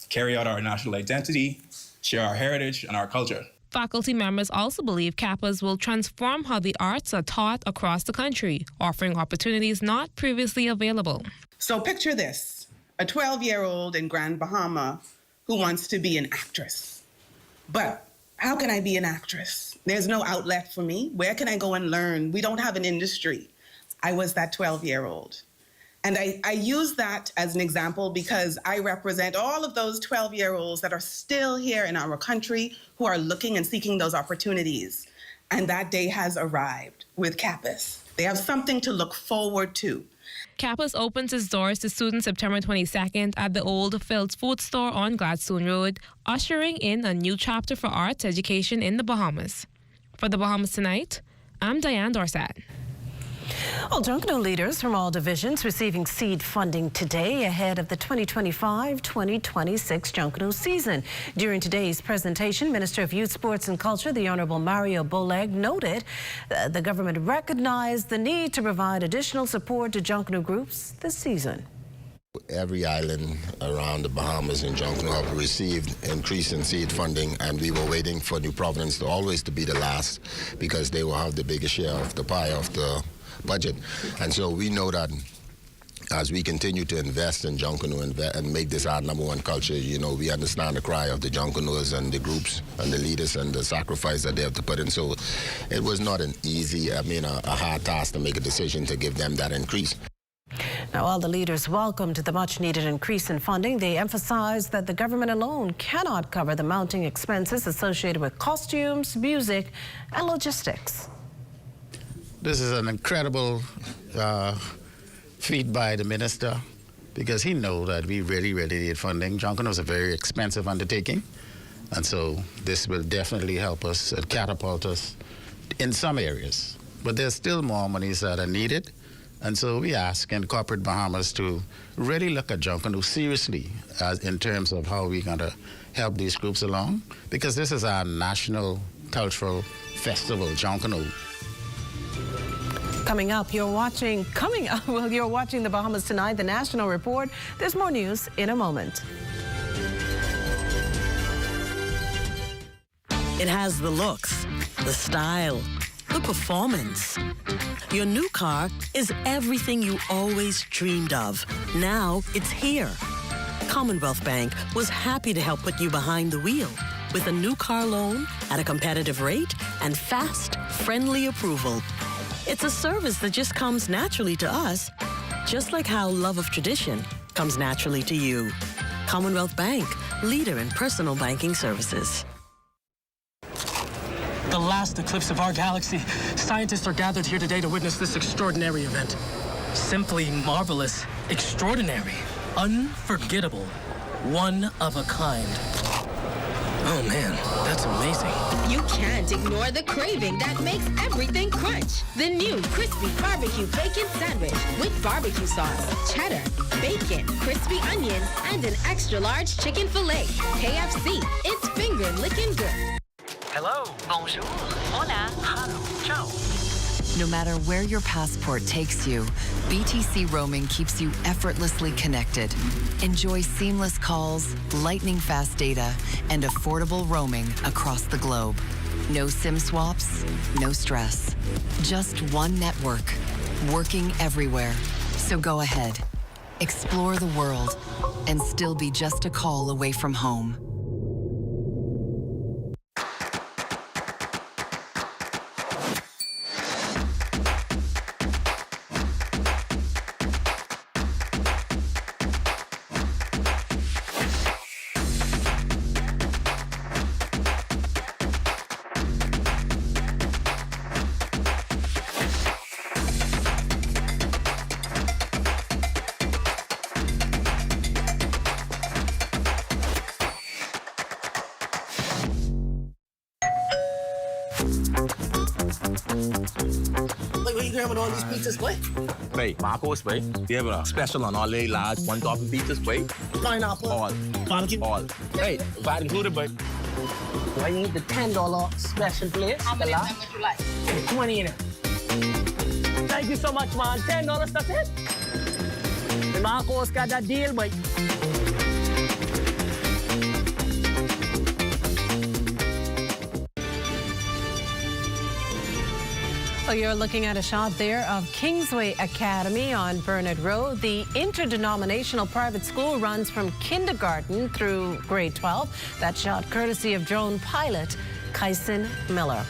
carry out our national identity, share our heritage and our culture. Faculty members also believe CAPAs will transform how the arts are taught across the country, offering opportunities not previously available. So picture this, a 12-year-old in Grand Bahama who wants to be an actress. But how can I be an actress? There's no outlet for me. Where can I go and learn? We don't have an industry. I was that 12-year-old. And I use that as an example because I represent all of those 12-year-olds that are still here in our country who are looking and seeking those opportunities. And that day has arrived with CAPAS. They have something to look forward to. CAPAS opens its doors to students September 22nd at the old Phil's Food Store on Gladstone Road, ushering in a new chapter for arts education in the Bahamas. For the Bahamas Tonight, I'm Diane Dorsett. Well, Junkanoo leaders from all divisions receiving seed funding today ahead of the 2025-2026 Junkanoo season. During today's presentation, Minister of Youth, Sports and Culture, the Honorable Mario Boleg, noted the government recognized the need to provide additional support to Junkanoo groups this season. Every island around the Bahamas and Junkanoo have received increase in seed funding, and we were waiting for New Providence to always be the last because they will have the biggest share of the pie of the budget. And so we know that as we continue to invest in Junkanoo and make this our #1 culture, you know, we understand the cry of the Junkanoos and the groups and the leaders and the sacrifice that they have to put in. So it was not an easy, a hard task to make a decision to give them that increase. Now, while the leaders welcomed the much-needed increase in funding, they emphasized that the government alone cannot cover the mounting expenses associated with costumes, music, and logistics. This is an incredible feat by the minister because he knows that we really need funding. Junkanoo is a very expensive undertaking, and so this will definitely help us and catapult us in some areas. But there's still more monies that are needed, and so we ask in corporate Bahamas to really look at Junkanoo seriously in terms of how we're going to help these groups along, because this is our national cultural festival, Junkanoo. Coming up, you're watching the Bahamas Tonight, the National Report. There's more news in a moment. It has the looks, the style, the performance. Your new car is everything you always dreamed of. Now it's here. Commonwealth Bank was happy to help put you behind the wheel with a new car loan at a competitive rate and fast, friendly approval. It's a service that just comes naturally to us, just like how love of tradition comes naturally to you. Commonwealth Bank, leader in personal banking services. The last eclipse of our galaxy. Scientists are gathered here today to witness this extraordinary event. Simply marvelous, extraordinary, unforgettable, one of a kind. Oh man, that's amazing. You can't ignore the craving that makes everything crunch. The new crispy barbecue bacon sandwich with barbecue sauce, cheddar, bacon, crispy onions, and an extra large chicken fillet. KFC, it's finger licking good. Hello, bonjour, hola, hello, ciao. No matter where your passport takes you, BTC roaming keeps you effortlessly connected. Enjoy seamless calls, lightning-fast data, and affordable roaming across the globe. No SIM swaps, no stress. Just one network, working everywhere. So go ahead, explore the world, and still be just a call away from home. Wait, where you grabbing all these pizzas, boy? Wait, Marcos, wait. We have a special on all the large one-topping pizzas, wait. Pineapple. All. Barbecue. All. Hey, VAT included, but. I need the $10 special plate. How many would you like? 20 in it. Thank you so much, man. $10, that's it? The Marcos got that deal, boy. Well, you're looking at a shot there of Kingsway Academy on Burnett Road. The interdenominational private school runs from kindergarten through grade 12. That shot courtesy of drone pilot Kyson Miller.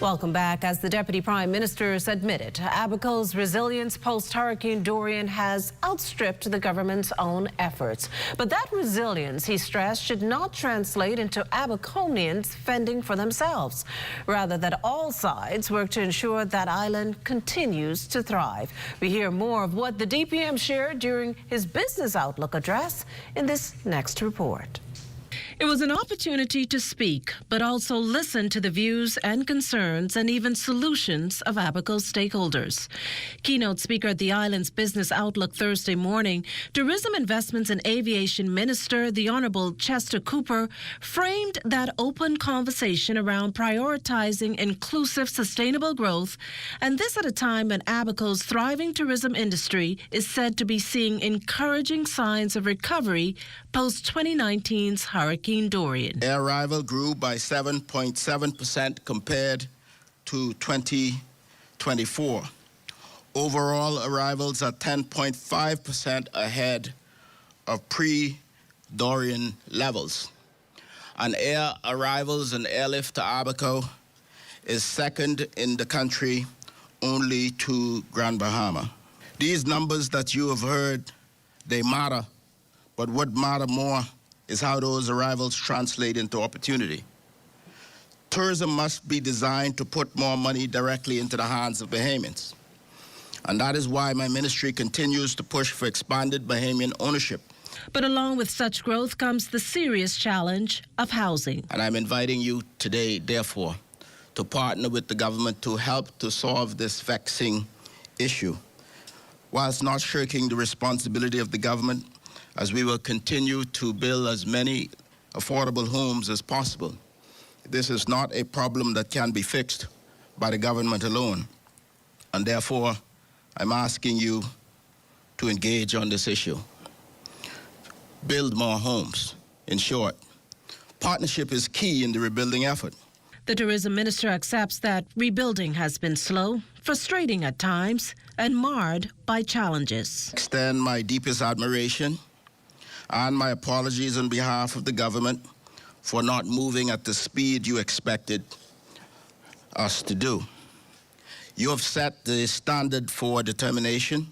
Welcome back. As the Deputy Prime Minister has admitted, Abico's resilience post-Hurricane Dorian has outstripped the government's own efforts. But that resilience, he stressed, should not translate into Abiconians fending for themselves. Rather, that all sides work to ensure that island continues to thrive. We hear more of what the DPM shared during his Business Outlook address in this next report. It was an opportunity to speak, but also listen to the views and concerns and even solutions of Abico's stakeholders. Keynote speaker at the island's Business Outlook Thursday morning, Tourism Investments and Aviation Minister, the Honourable Chester Cooper, framed that open conversation around prioritizing inclusive, sustainable growth, and this at a time when Abico's thriving tourism industry is said to be seeing encouraging signs of recovery post-2019's Hurricane Dorian. Air arrival grew by 7.7% compared to 2024. Overall arrivals are 10.5% ahead of pre-Dorian levels. And air arrivals and airlift to Abico is second in the country only to Grand Bahama. These numbers that you have heard, they matter, but what matter more is how those arrivals translate into opportunity. Tourism must be designed to put more money directly into the hands of Bahamians. And that is why my ministry continues to push for expanded Bahamian ownership. But along with such growth comes the serious challenge of housing. And I'm inviting you today, therefore, to partner with the government to help to solve this vexing issue, whilst not shirking the responsibility of the government, as we will continue to build as many affordable homes as possible. This is not a problem that can be fixed by the government alone. And therefore, I'm asking you to engage on this issue. Build more homes. In short, partnership is key in the rebuilding effort. The tourism minister accepts that rebuilding has been slow, frustrating at times, and marred by challenges. Extend my deepest admiration and my apologies on behalf of the government for not moving at the speed you expected us to do. You have set the standard for determination,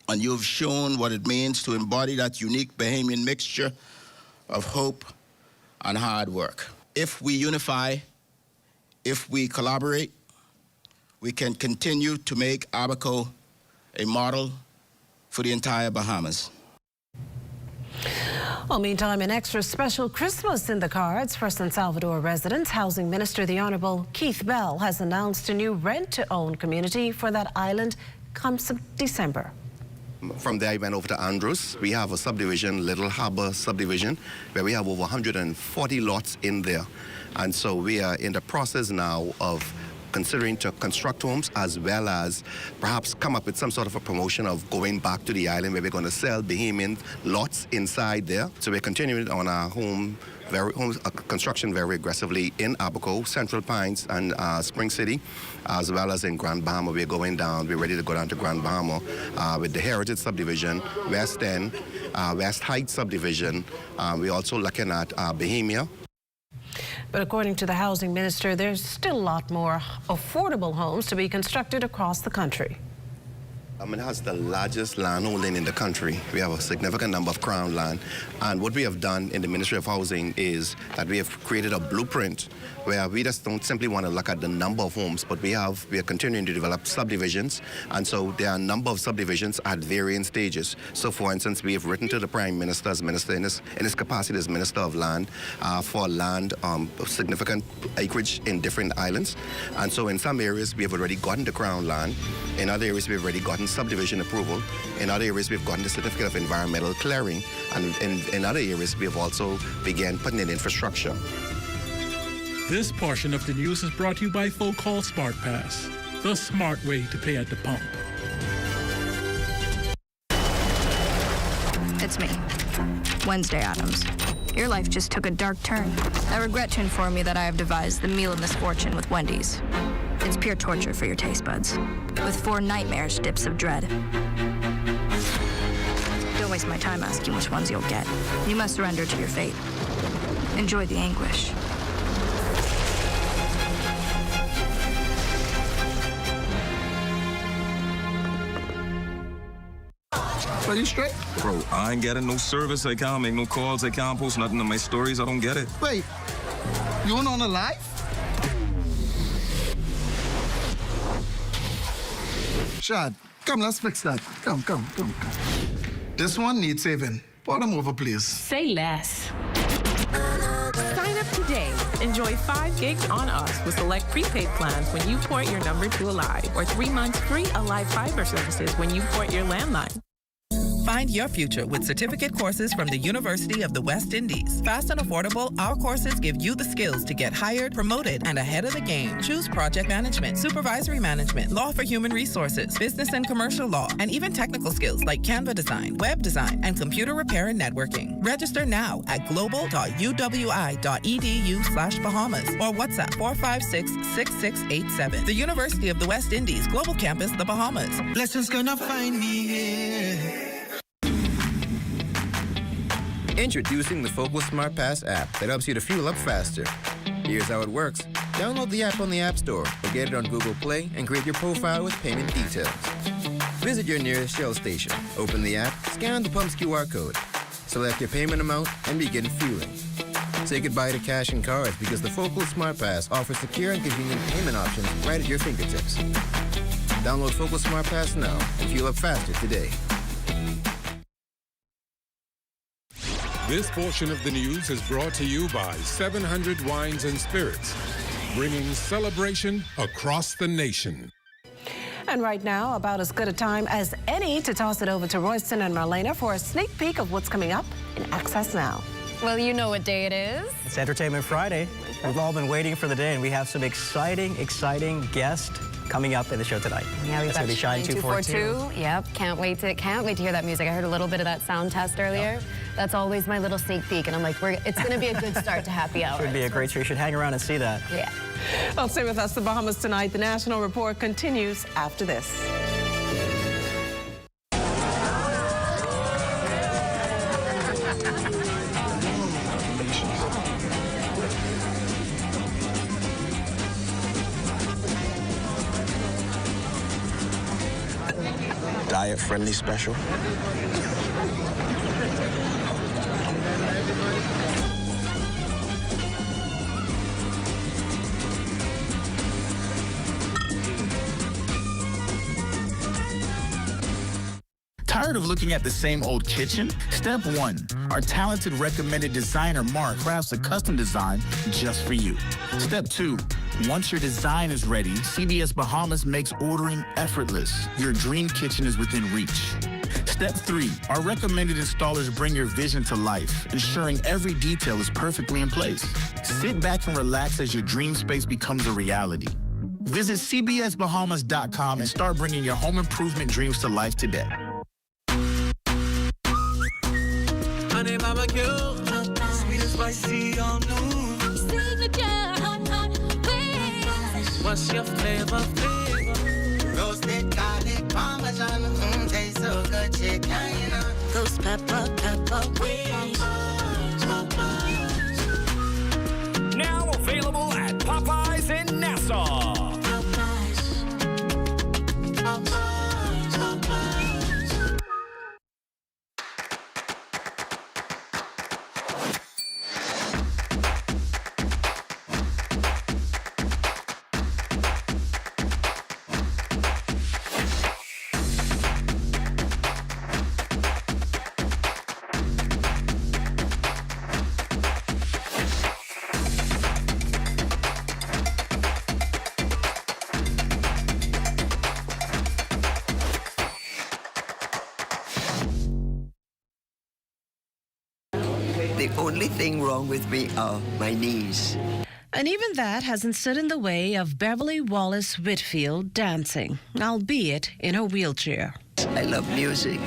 and you have shown what it means to embody that unique Bahamian mixture of hope and hard work. If we unify, if we collaborate, we can continue to make Abico a model for the entire Bahamas. Well, meantime, an extra special Christmas in the cards for San Salvador residents. Housing Minister, the Honourable Keith Bell, has announced a new rent-to-own community for that island come December. From there, I went over to Andros. We have a subdivision, Little Harbour subdivision, where we have over 140 lots in there. And so we are in the process now of considering to construct homes, as well as perhaps come up with some sort of a promotion of going back to the island where we're going to sell Bahamian lots inside there. So we're continuing on our construction very aggressively in Abico, Central Pines, and Spring City, as well as in Grand Bahama. We're going down. We're ready to go down to Grand Bahama with the Heritage Subdivision, West End, West Heights Subdivision. We're also looking at Bahamia. But according to the housing minister, there's still a lot more affordable homes to be constructed across the country. It has the largest land holding in the country. We have a significant number of crown land. And what we have done in the Ministry of Housing is that we have created a blueprint where we just don't simply want to look at the number of homes, but we are continuing to develop subdivisions. And so there are a number of subdivisions at varying stages. So for instance, we have written to the Prime Minister as Minister in his capacity as Minister of Land for land of significant acreage in different islands. And so in some areas, we have already gotten the crown land. In other areas, we've already gotten subdivision approval. In other areas, we've gotten the certificate of environmental clearing. And in other areas, we have also began putting in infrastructure. This portion of the news is brought to you by Folk Call Smart Pass, the smart way to pay at the pump. It's me, Wednesday Addams. Your life just took a dark turn. I regret to inform you that I have devised the meal of misfortune with Wendy's. It's pure torture for your taste buds, with 4 nightmarish dips of dread. Don't waste my time asking which ones you'll get. You must surrender to your fate. Enjoy the anguish. Are you straight? Bro, I ain't getting no service. I can't make no calls. I can't post nothing on my stories. I don't get it. Wait, you on a live? Shad, come, let's fix that. Come. This one needs saving. Pour them over, please. Say less. Sign up today. Enjoy 5 gigs on us with select prepaid plans when you port your number to Alive, or 3 months free Alive Fiber services when you port your landline. Find your future with certificate courses from the University of the West Indies. Fast and affordable, our courses give you the skills to get hired, promoted, and ahead of the game. Choose project management, supervisory management, law for human resources, business and commercial law, and even technical skills like Canva design, web design, and computer repair and networking. Register now at global.uwi.edu/Bahamas or WhatsApp 456-6687. The University of the West Indies, Global Campus, the Bahamas. Blessings gonna find me here. Introducing the Focal Smart Pass app that helps you to fuel up faster. Here's how it works. Download the app on the App Store or get it on Google Play and create your profile with payment details. Visit your nearest Shell station. Open the app, scan the pump's QR code, select your payment amount, and begin fueling. Say goodbye to cash and cards because the Focal Smart Pass offers secure and convenient payment options right at your fingertips. Download Focal Smart Pass now and fuel up faster today. This portion of the news is brought to you by 700 Wines and Spirits, bringing celebration across the nation. And right now, about as good a time as any to toss it over to Royston and Marlena for a sneak peek of what's coming up in Access Now. Well, you know what day it is. It's Entertainment Friday. We've all been waiting for the day, and we have some exciting guests coming up in the show tonight. Yeah, we've got Shine 242. Yep, can't wait to hear that music. I heard a little bit of that sound test earlier. Yep. That's always my little sneak peek, and I'm like, it's going to be a good start to happy hour. Should be a great show. You should hang around and see that. Yeah. Well, stay with us, the Bahamas tonight. The National Report continues after this. Diet-friendly special. Tired of looking at the same old kitchen? Step 1. Our talented recommended designer Mark crafts a custom design just for you. Step 2. Once your design is ready, CBS Bahamas makes ordering effortless. Your dream kitchen is within reach. Step 3. Our recommended installers bring your vision to life, ensuring every detail is perfectly in place. Sit back and relax as your dream space becomes a reality. Visit cbsbahamas.com and start bringing your home improvement dreams to life today. Honey barbecue, sweet and spicy, all new. Signature hot wings. What's your flavor? Roasted garlic parmesan, tastes so good, chicken. Those pepper wings. Now available at Popeyes in Nassau. only thing wrong with me are my knees. And even that hasn't stood in the way of Beverly Wallace Whitfield dancing, albeit in her wheelchair. I love music,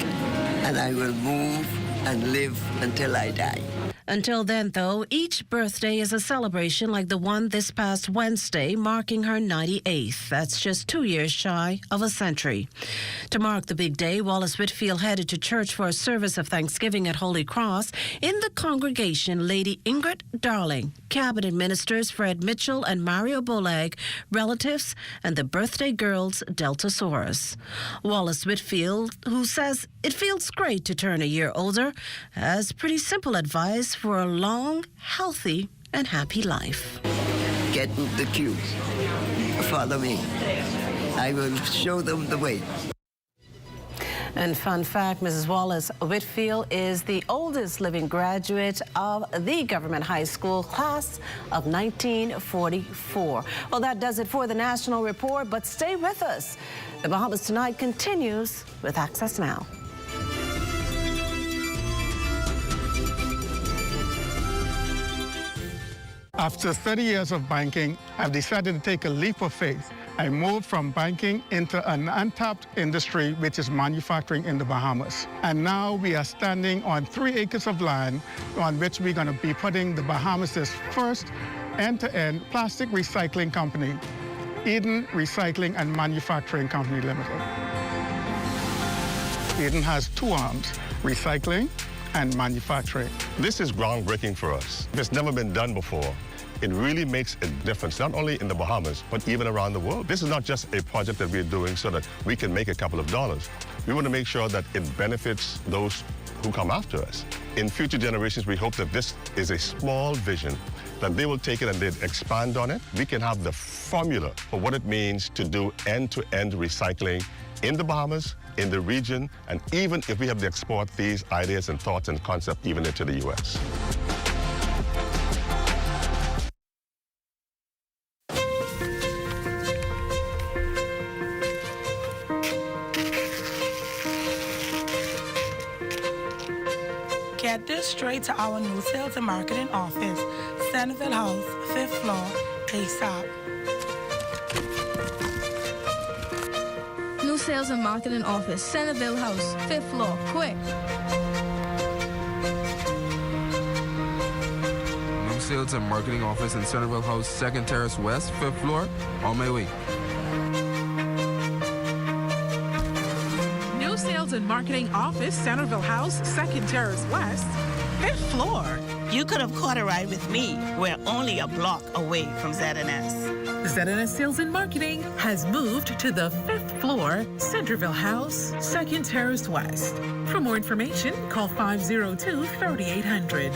and I will move and live until I die. Until then, though, each birthday is a celebration like the one this past Wednesday, marking her 98th. That's just 2 years shy of a century. To mark the big day, Wallace Whitfield headed to church for a service of Thanksgiving at Holy Cross. In the congregation, Lady Ingrid Darling, cabinet ministers Fred Mitchell and Mario Bolag, relatives, and the birthday girls Deltasaurus. Wallace Whitfield, who says it feels great to turn a year older, has pretty simple advice for a long, healthy, and happy life. Get the cue. Follow me. I will show them the way. And fun fact, Mrs. Wallace Whitfield is the oldest living graduate of the government high school class of 1944. Well, that does it for the National Report, but stay with us. The Bahamas Tonight continues with Access Now. After 30 years of banking, I've decided to take a leap of faith. I moved from banking into an untapped industry, which is manufacturing in the Bahamas. And now we are standing on 3 acres of land on which we're going to be putting the Bahamas' first end-to-end plastic recycling company, Eden Recycling and Manufacturing Company Limited. Eden has 2 arms, recycling and manufacturing. This is groundbreaking for us. It's never been done before. It really makes a difference, not only in the Bahamas, but even around the world. This is not just a project that we're doing so that we can make a couple of dollars. We want to make sure that it benefits those who come after us. In future generations, we hope that this is a small vision, that they will take it and they'll expand on it. We can have the formula for what it means to do end-to-end recycling in the Bahamas, in the region, and even if we have to export these ideas and thoughts and concepts even into the U.S. Get this straight to our new sales and marketing office, Centerville House, 5th floor, ASAP. New sales and marketing office, Centerville House, 5th floor, quick. New sales and marketing office in Centerville House, 2nd Terrace West, 5th floor, on my way. New sales and marketing office, Centerville House, 2nd Terrace West, 5th floor. You could have caught a ride with me. We're only a block away from ZNS. ZNS Sales and Marketing has moved to the 5th floor, Centerville House, 2nd Terrace West. For more information, call 502-3800.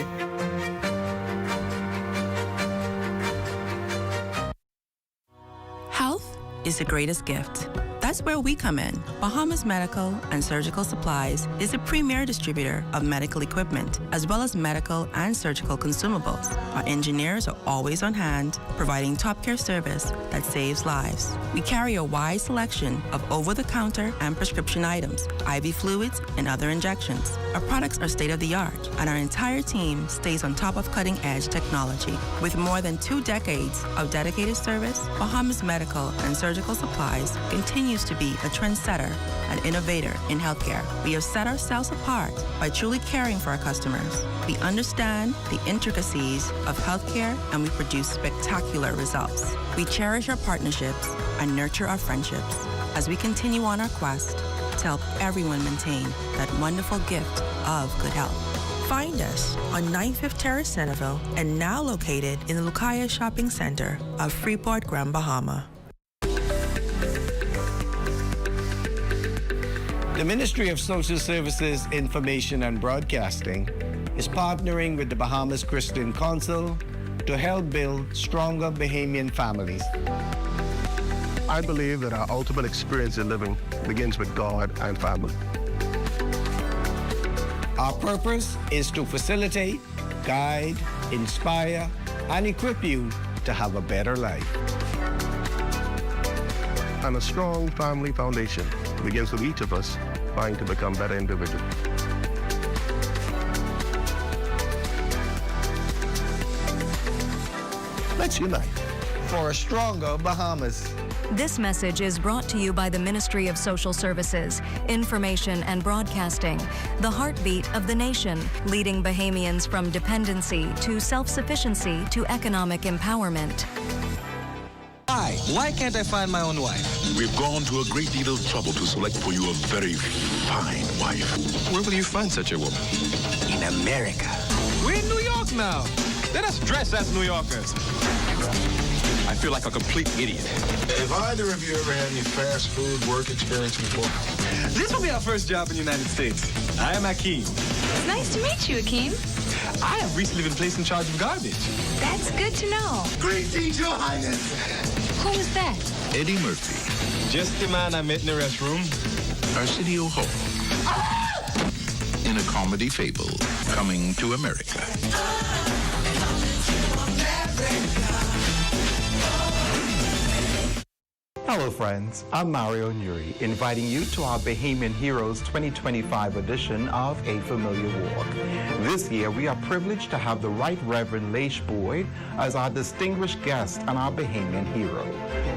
Health is the greatest gift. That's where we come in. Bahamas Medical and Surgical Supplies is a premier distributor of medical equipment, as well as medical and surgical consumables. Our engineers are always on hand, providing top care service that saves lives. We carry a wide selection of over-the-counter and prescription items, IV fluids, and other injections. Our products are state-of-the-art, and our entire team stays on top of cutting-edge technology. With more than 2 decades of dedicated service, Bahamas Medical and Surgical Supplies continues to be a trendsetter and innovator in healthcare. We have set ourselves apart by truly caring for our customers. We understand the intricacies of healthcare, and we produce spectacular results. We cherish our partnerships and nurture our friendships as we continue on our quest to help everyone maintain that wonderful gift of good health. Find us on 95th Terrace, Centerville, and now located in the Lucaya Shopping Center of Freeport, Grand Bahama. The Ministry of Social Services, Information and Broadcasting is partnering with the Bahamas Christian Council to help build stronger Bahamian families. I believe that our ultimate experience in living begins with God and family. Our purpose is to facilitate, guide, inspire, and equip you to have a better life. And a strong family foundation begins with each of us trying to become better individuals. Let's unite for a stronger Bahamas. This message is brought to you by the Ministry of Social Services, Information and Broadcasting, the heartbeat of the nation, leading Bahamians from dependency to self-sufficiency to economic empowerment. Hi, why can't I find my own wife? We've gone to a great deal of trouble to select for you a very fine wife. Where will you find such a woman? In America. We're in New York now. Let us dress as New Yorkers. I feel like a complete idiot. Have either of you ever had any fast food work experience before? This will be our first job in the United States. I am Akeem. It's nice to meet you, Akeem. I have recently been placed in charge of garbage. That's good to know. Greetings, Your Highness. Who was that? Eddie Murphy. Just the man I met in the restroom. Arsenio Hall. In a comedy fable, coming to America. Hello friends, I'm Mario Nuri, inviting you to our Bahamian Heroes 2025 edition of A Familiar Walk. This year, we are privileged to have the Right Reverend Leish Boyd as our distinguished guest and our Bahamian hero.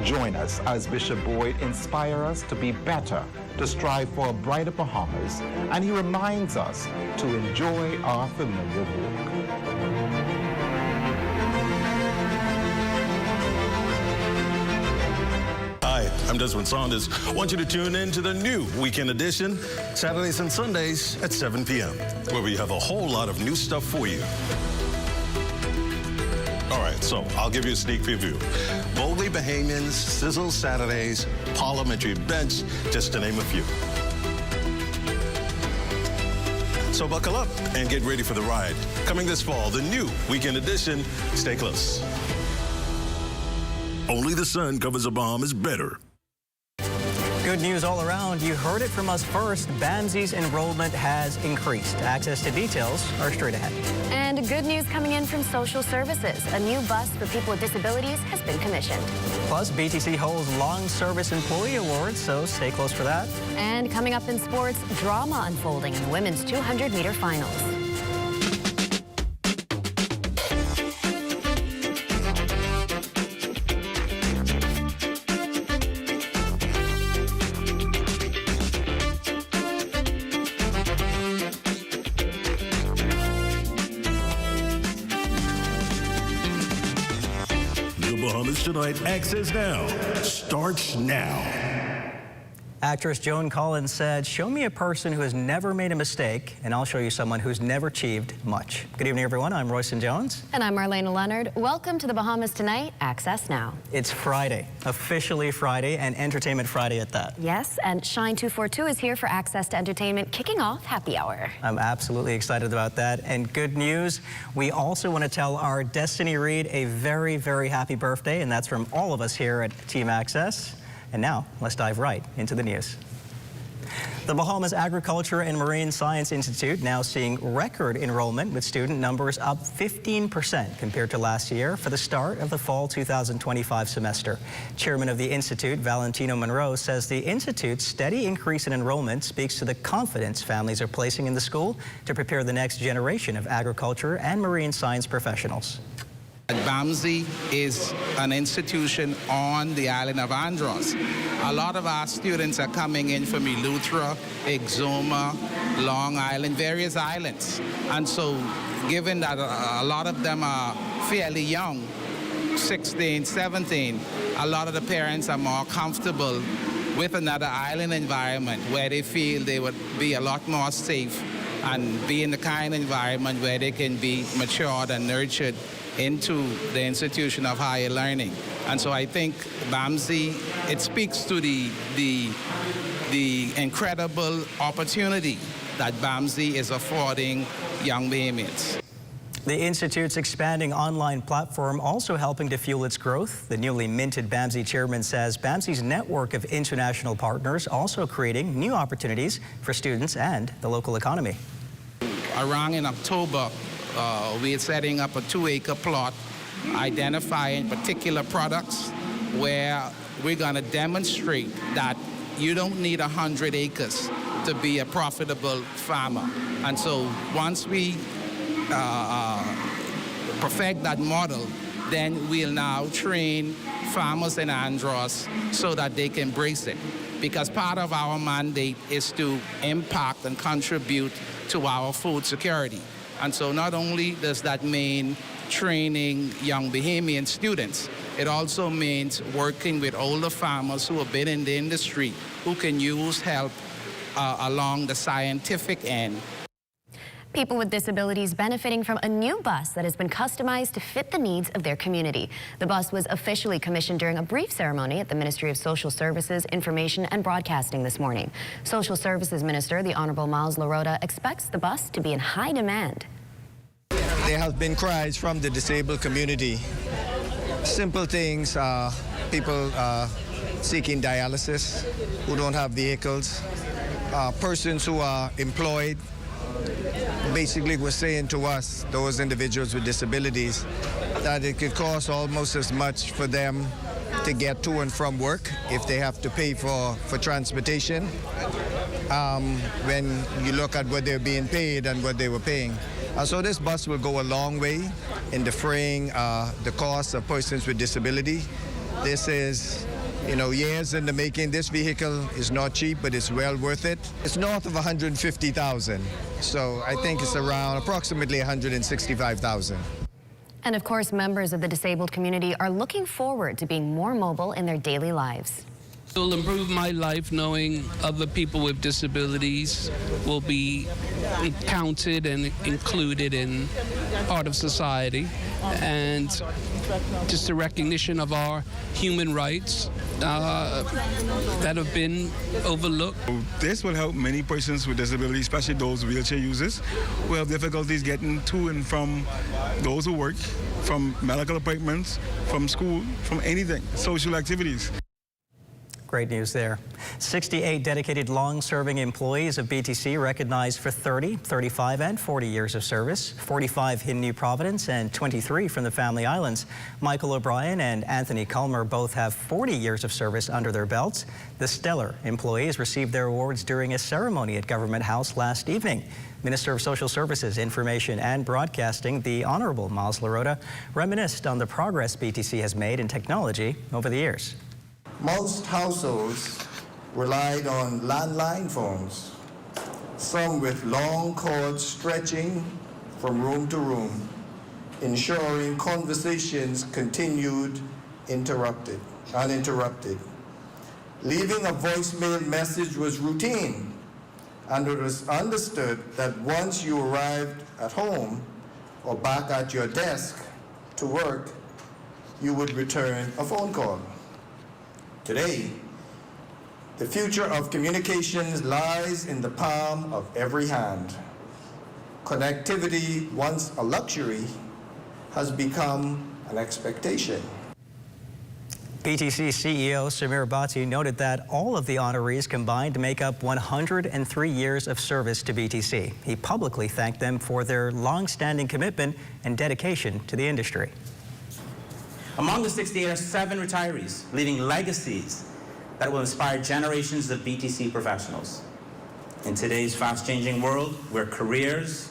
Join us as Bishop Boyd inspires us to be better, to strive for a brighter Bahamas, and he reminds us to enjoy our familiar walk. Hi, I'm Desmond Saunders. I want you to tune in to the new Weekend Edition, Saturdays and Sundays at 7 p.m., where we have a whole lot of new stuff for you. All right, so I'll give you a sneak preview. Boldly Bahamians, Sizzle Saturdays, Parliamentary Bench, just to name a few. So buckle up and get ready for the ride. Coming this fall, the new Weekend Edition. Stay close. Only the sun covers the Bahamas better. Good news all around. You heard it from us first. BAMSI's enrollment has increased. Access to details are straight ahead. And good news coming in from Social Services. A new bus for people with disabilities has been commissioned. Plus, BTC holds Long Service Employee Awards, so stay close for that. And coming up in sports, drama unfolding in the women's 200-meter finals. Tonight, Access Now starts now. Actress Joan Collins said, "Show me a person who has never made a mistake, and I'll show you someone who's never achieved much." Good evening, everyone. I'm Royson Jones. And I'm Marlena Leonard. Welcome to the Bahamas Tonight, Access Now. It's Friday, officially Friday, and Entertainment Friday at that. Yes, and Shine 242 is here for Access to Entertainment, kicking off Happy Hour. I'm absolutely excited about that. And good news, we also want to tell our Destiny Reed a very, very happy birthday, and that's from all of us here at Team Access. And now, let's dive right into the news. The Bahamas Agriculture and Marine Science Institute now seeing record enrollment, with student numbers up 15% compared to last year for the start of the fall 2025 semester. Chairman of the Institute, Valentino Monroe, says the Institute's steady increase in enrollment speaks to the confidence families are placing in the school to prepare the next generation of agriculture and marine science professionals. BAMSI is an institution on the island of Andros. A lot of our students are coming in from Eleuthera, Exuma, Long Island, various islands. And so, given that a lot of them are fairly young, 16, 17, a lot of the parents are more comfortable with another island environment where they feel they would be a lot more safe and be in the kind of environment where they can be matured and nurtured into the institution of higher learning. And so I think BAMSI, it speaks to the incredible opportunity that BAMSI is affording young Bahamians. The Institute's expanding online platform also helping to fuel its growth. The newly minted BAMSI chairman says BAMSI's network of international partners also creating new opportunities for students and the local economy. Around in October, we are setting up a 2-acre plot, identifying particular products where we're going to demonstrate that you don't need 100 acres to be a profitable farmer. And so once we perfect that model, then we'll now train farmers in Andros so that they can embrace it. Because part of our mandate is to impact and contribute to our food security. And so not only does that mean training young Bahamian students, it also means working with older farmers who have been in the industry, who can use help along the scientific end. People with disabilities benefiting from a new bus that has been customized to fit the needs of their community. The bus was officially commissioned during a brief ceremony at the Ministry of Social Services, Information and Broadcasting this morning. Social Services Minister, the Honorable Miles Lorota, expects the bus to be in high demand. There have been cries from the disabled community. Simple things, people seeking dialysis who don't have vehicles, persons who are employed. Basically, we're saying to us, those individuals with disabilities, that it could cost almost as much for them to get to and from work if they have to pay for transportation when you look at what they're being paid and what they were paying. So this bus will go a long way in defraying the costs of persons with disability. This is, years in the making. This vehicle is not cheap, but it's well worth it. It's north of 150,000, so I think it's around approximately 165,000. And of course, members of the disabled community are looking forward to being more mobile in their daily lives. It will improve my life knowing other people with disabilities will be counted and included in part of society, and just a recognition of our human rights that have been overlooked. This will help many persons with disabilities, especially those wheelchair users who have difficulties getting to and from those who work, from medical appointments, from school, from anything, social activities. Great news there. 68 dedicated long-serving employees of BTC recognized for 30, 35, and 40 years of service, 45 in New Providence and 23 from the Family Islands. Michael O'Brien and Anthony Culmer both have 40 years of service under their belts. The stellar employees received their awards during a ceremony at Government House last evening. Minister of Social Services, Information and Broadcasting, the Honorable Miles Lorota, reminisced on the progress BTC has made in technology over the years. Most households relied on landline phones, some with long cords stretching from room to room, ensuring conversations continued uninterrupted. Leaving a voicemail message was routine, and it was understood that once you arrived at home or back at your desk to work, you would return a phone call. Today, the future of communications lies in the palm of every hand. Connectivity, once a luxury, has become an expectation. BTC CEO Samir Bhatti noted that all of the honorees combined make up 103 years of service to BTC. He publicly thanked them for their long-standing commitment and dedication to the industry. Among the 68 are 7 retirees, leaving legacies that will inspire generations of BTC professionals. In today's fast-changing world, where careers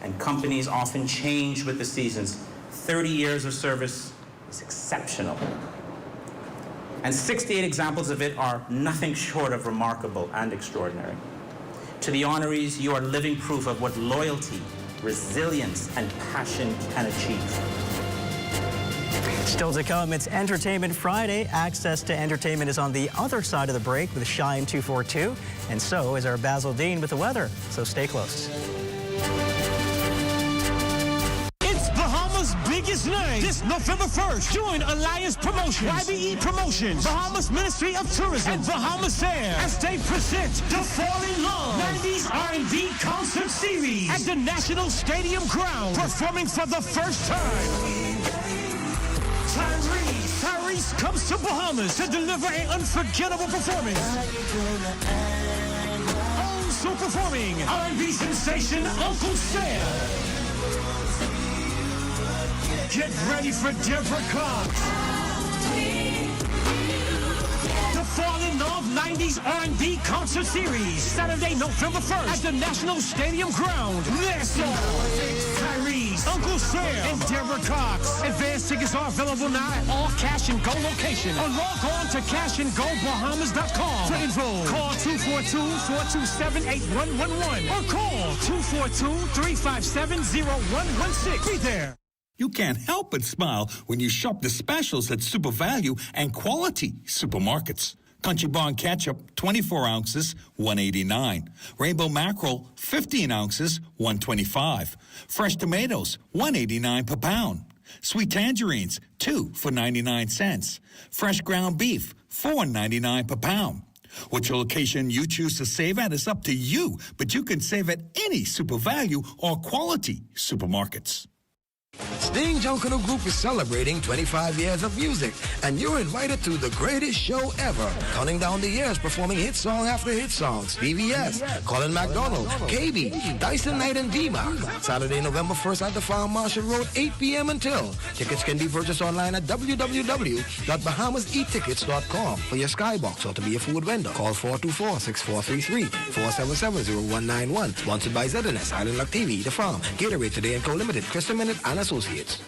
and companies often change with the seasons, 30 years of service is exceptional. And 68 examples of it are nothing short of remarkable and extraordinary. To the honorees, you are living proof of what loyalty, resilience, and passion can achieve. Still to come, it's Entertainment Friday. Access to entertainment is on the other side of the break with Shine 242, and so is our Basil Dean with the weather, so stay close. It's Bahama's biggest night this November 1st. Join Alliance Promotions, YBE Promotions, Bahamas Ministry of Tourism, and Bahamas Air as they present the Fall in Love 90s R&B Concert Series at the National Stadium Ground, performing for the first time. Tyrese comes to Bahamas to deliver an unforgettable performance. Also performing, R&B sensation Uncle Sam. Get ready for Deborah Cox. The Fall in Love 90s R&B Concert Series, Saturday, November 1st at the National Stadium Ground. Nassau. Tyrese, Maurice, Uncle Sam, and Deborah Cox. Advance tickets are available now at all Cash and Go locations. Or log on to cashandgobahamas.com to enroll. Call 242-427-8111 or call 242-357-0116. Be there. You can't help but smile when you shop the specials at Super Value and Quality Supermarkets. Country Barn Ketchup, 24 ounces, $1.89. Rainbow Mackerel, 15 ounces, $1.25. Fresh tomatoes, $1.89 per pound. Sweet tangerines, 2 for 99 cents. Fresh ground beef, $4.99 per pound. Which location you choose to save at is up to you, but you can save at any Super Value or Quality supermarkets. Sting Junkanoo Group is celebrating 25 years of music, and you're invited to the greatest show ever. Counting down the years, performing hit song after hit song. Stevie S, Colin McDonald, KB, Dyson Knight, and D-Mac. Saturday, November 1st at the Farm Marshall Road, 8 p.m. until. Tickets can be purchased online at www.bahamasettickets.com for your skybox or to be a food vendor. Call 424-6433, 477-0191. Sponsored by ZNS, Island Luck TV, The Farm, Gatorade Today and Co. Limited, Kristen Minute, and Associates.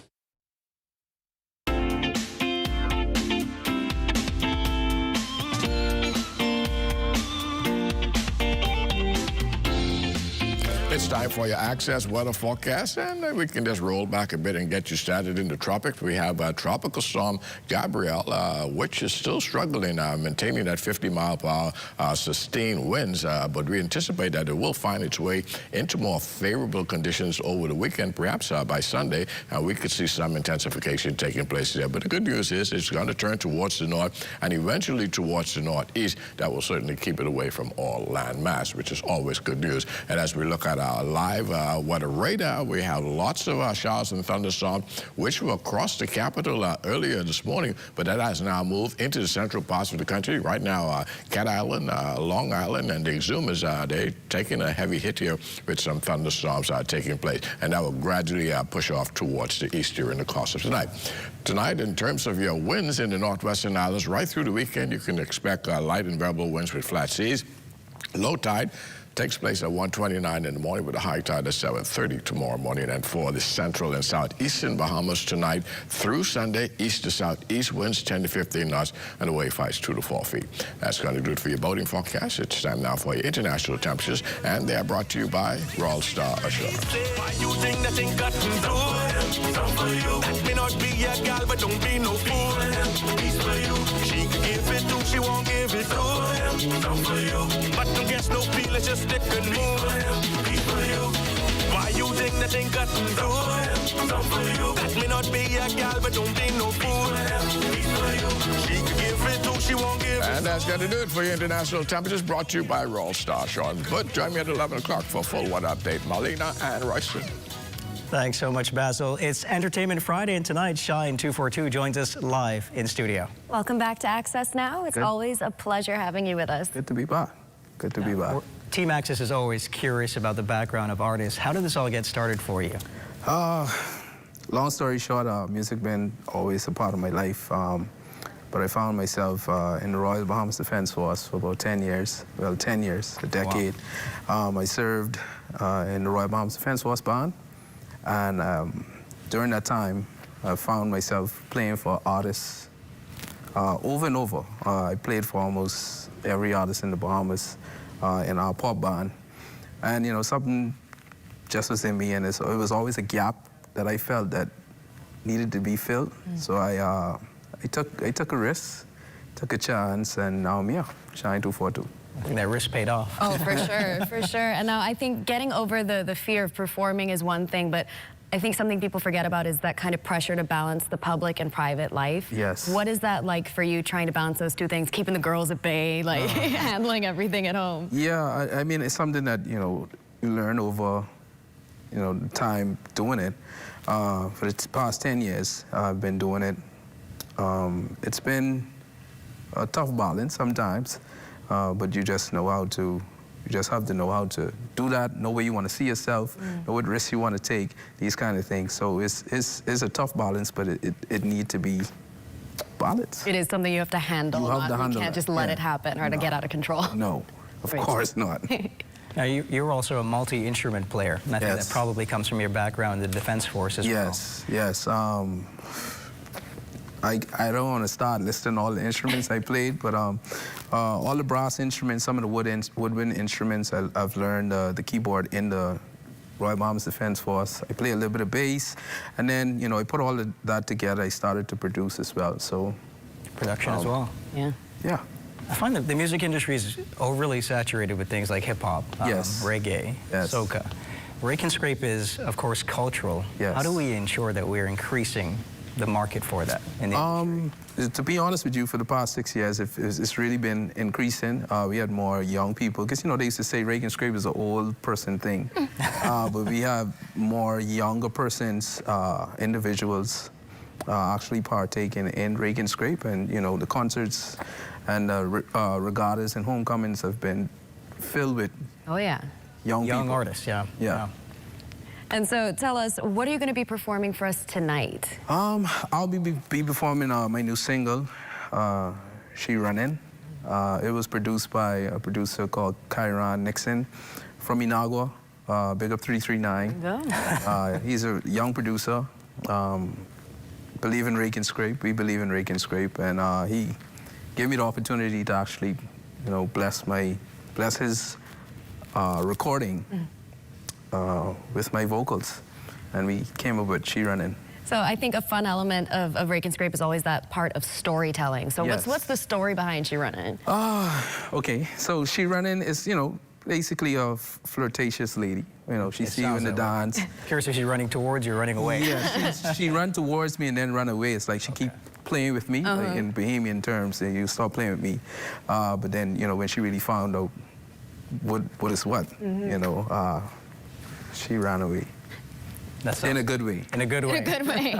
It's time for your Access weather forecast, and we can just roll back a bit and get you started in the tropics. We have Tropical Storm Gabrielle, which is still struggling, maintaining that 50-mile-per-hour sustained winds, but we anticipate that it will find its way into more favorable conditions over the weekend. Perhaps by Sunday, we could see some intensification taking place there. But the good news is it's going to turn towards the north and eventually towards the northeast. That will certainly keep it away from all land mass, which is always good news. And as we look at our live weather radar, we have lots of showers and thunderstorms, which were across the capital earlier this morning, but that has now moved into the central parts of the country. Right now, Cat Island, Long Island, and the Exumas, they're taking a heavy hit here with some thunderstorms taking place, and that will gradually push off towards the east during the course of tonight. Tonight, in terms of your winds in the northwestern islands, right through the weekend, you can expect light and variable winds with flat seas. Low tide takes place at 1:29 in the morning with a high tide at 7:30 tomorrow morning. And for the central and southeastern Bahamas tonight through Sunday, east to southeast winds 10 to 15 knots and the wave heights 2 to 4 feet. That's going to do it for your boating forecast. It's time now for your international temperatures, and they are brought to you by Royal Star Assurance. Why you think that ain't got to do some for you? That may not be a gal, but don't be no fool. Peace for you. She could give it to, she won't give it to some for you. But don't get no feel, it's just stick and move. Peace for you. Why you think that ain't got to do some for you? That may not be a gal, but don't be no fool. Peace for you. She could give it to, she won't give it. And that's going to do it for your international temperatures, brought to you by Royal Star. Sean But join me at 11 o'clock for a full weather update. Marlena and Royston. Thanks so much, Basil. It's Entertainment Friday, and tonight, Shine 242 joins us live in studio. Welcome back to Access Now. It's always a pleasure having you with us. Good to be back. Good to be back. Team Access is always curious about the background of artists. How did this all get started for you? Long story short, music been always a part of my life. But I found myself in the Royal Bahamas Defense Force for about 10 years. Well, 10 years, a decade. Wow. I served in the Royal Bahamas Defense Force band. And during that time, I found myself playing for artists over and over. I played for almost every artist in the Bahamas in our pop band. And, you know, something just was in me, and it was always a gap that I felt that needed to be filled. So I took a risk, took a chance, and now I'm here, Shine 242. I think that risk paid off. Oh, for sure, for sure. And now I think getting over the fear of performing is one thing, but I think something people forget about is that kind of pressure to balance the public and private life. Yes. What is that like for you, trying to balance those two things, keeping the girls at bay, like handling everything at home? Yeah, I mean, it's something that, you know, you learn over, you know, time doing it. For the past 10 years, I've been doing it. It's been a tough balance sometimes. But you just know how to, you just have to know how to do that, know where you want to see yourself, know what risks you want to take, these kind of things. So it's a tough balance, but it needs to be balanced. It is something you have to handle. You have to handle You can't it. just let it happen or to get out of control. No, of course not. Now, you're also a multi-instrument player. And I think that probably comes from your background in the Defense Force as well. Yes. I don't want to start listing all the instruments I played, but all the brass instruments, some of the woodwind instruments, I've learned the keyboard in the Royal Bahamas Defense Force. I play a little bit of bass, and then, I put all of that together. I started to produce as well, so. Production as well. Yeah. Yeah. I find that the music industry is overly saturated with things like hip-hop, reggae, soca. Rake and Scrape is, of course, cultural. Yes. How do we ensure that we're increasing the market for that in the industry? To be honest with you, for the past 6 years, it's really been increasing. We had more young people, because they used to say rake and scrape is an old person thing. But we have more younger persons, individuals, actually partaking in rake and scrape, and the concerts and regattas and homecomings have been filled with young people. Artists. Yeah. And so tell us, what are you going to be performing for us tonight? I'll be performing my new single, She Runnin'. It was produced by a producer called Kyron Nixon from Inagua, Big Up 339. He's a young producer, believe in rake and scrape. We believe in rake and scrape, and he gave me the opportunity to actually, bless his recording. With my vocals, and we came up with She Runnin'. So I think a fun element of Rake and Scrape is always that part of storytelling. So what's the story behind She Runnin'? Okay, so She Runnin' is, basically a flirtatious lady. She sees you in the dance. Curious if she's running towards you or running away. Yeah, she run towards me and then run away. It's like she keep playing with me, like in Bahamian terms, and you start playing with me. But then, when she really found out what is what, she ran away. In a good way. In a good way. In a good way.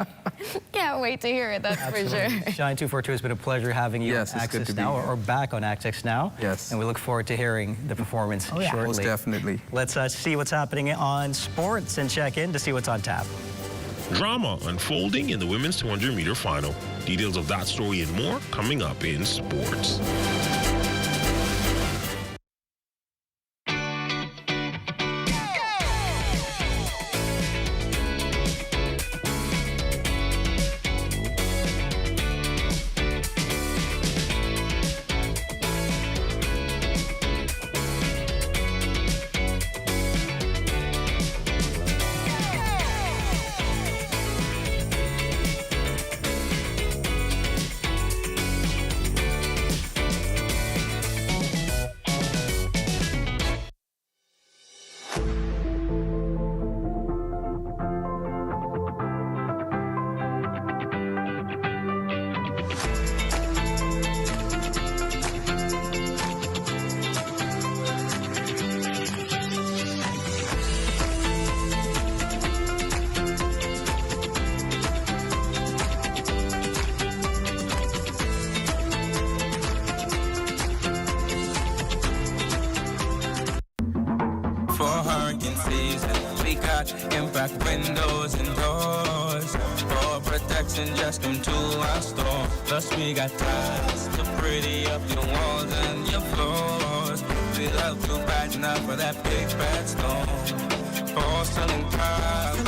Can't wait to hear it, that's for sure. Shine 242, it's been a pleasure having you on Access Now, or back on Access Now. Yes. And we look forward to hearing the performance shortly. Most definitely. Let's see what's happening on sports and check in to see what's on tap. Drama unfolding in the women's 200-meter final. Details of that story and more coming up in sports. Impact windows and doors. For protection, just come to our store. Plus we got tiles to pretty up your walls and your floors. We love to brighten up for that big bad storm. Porcelain tiles,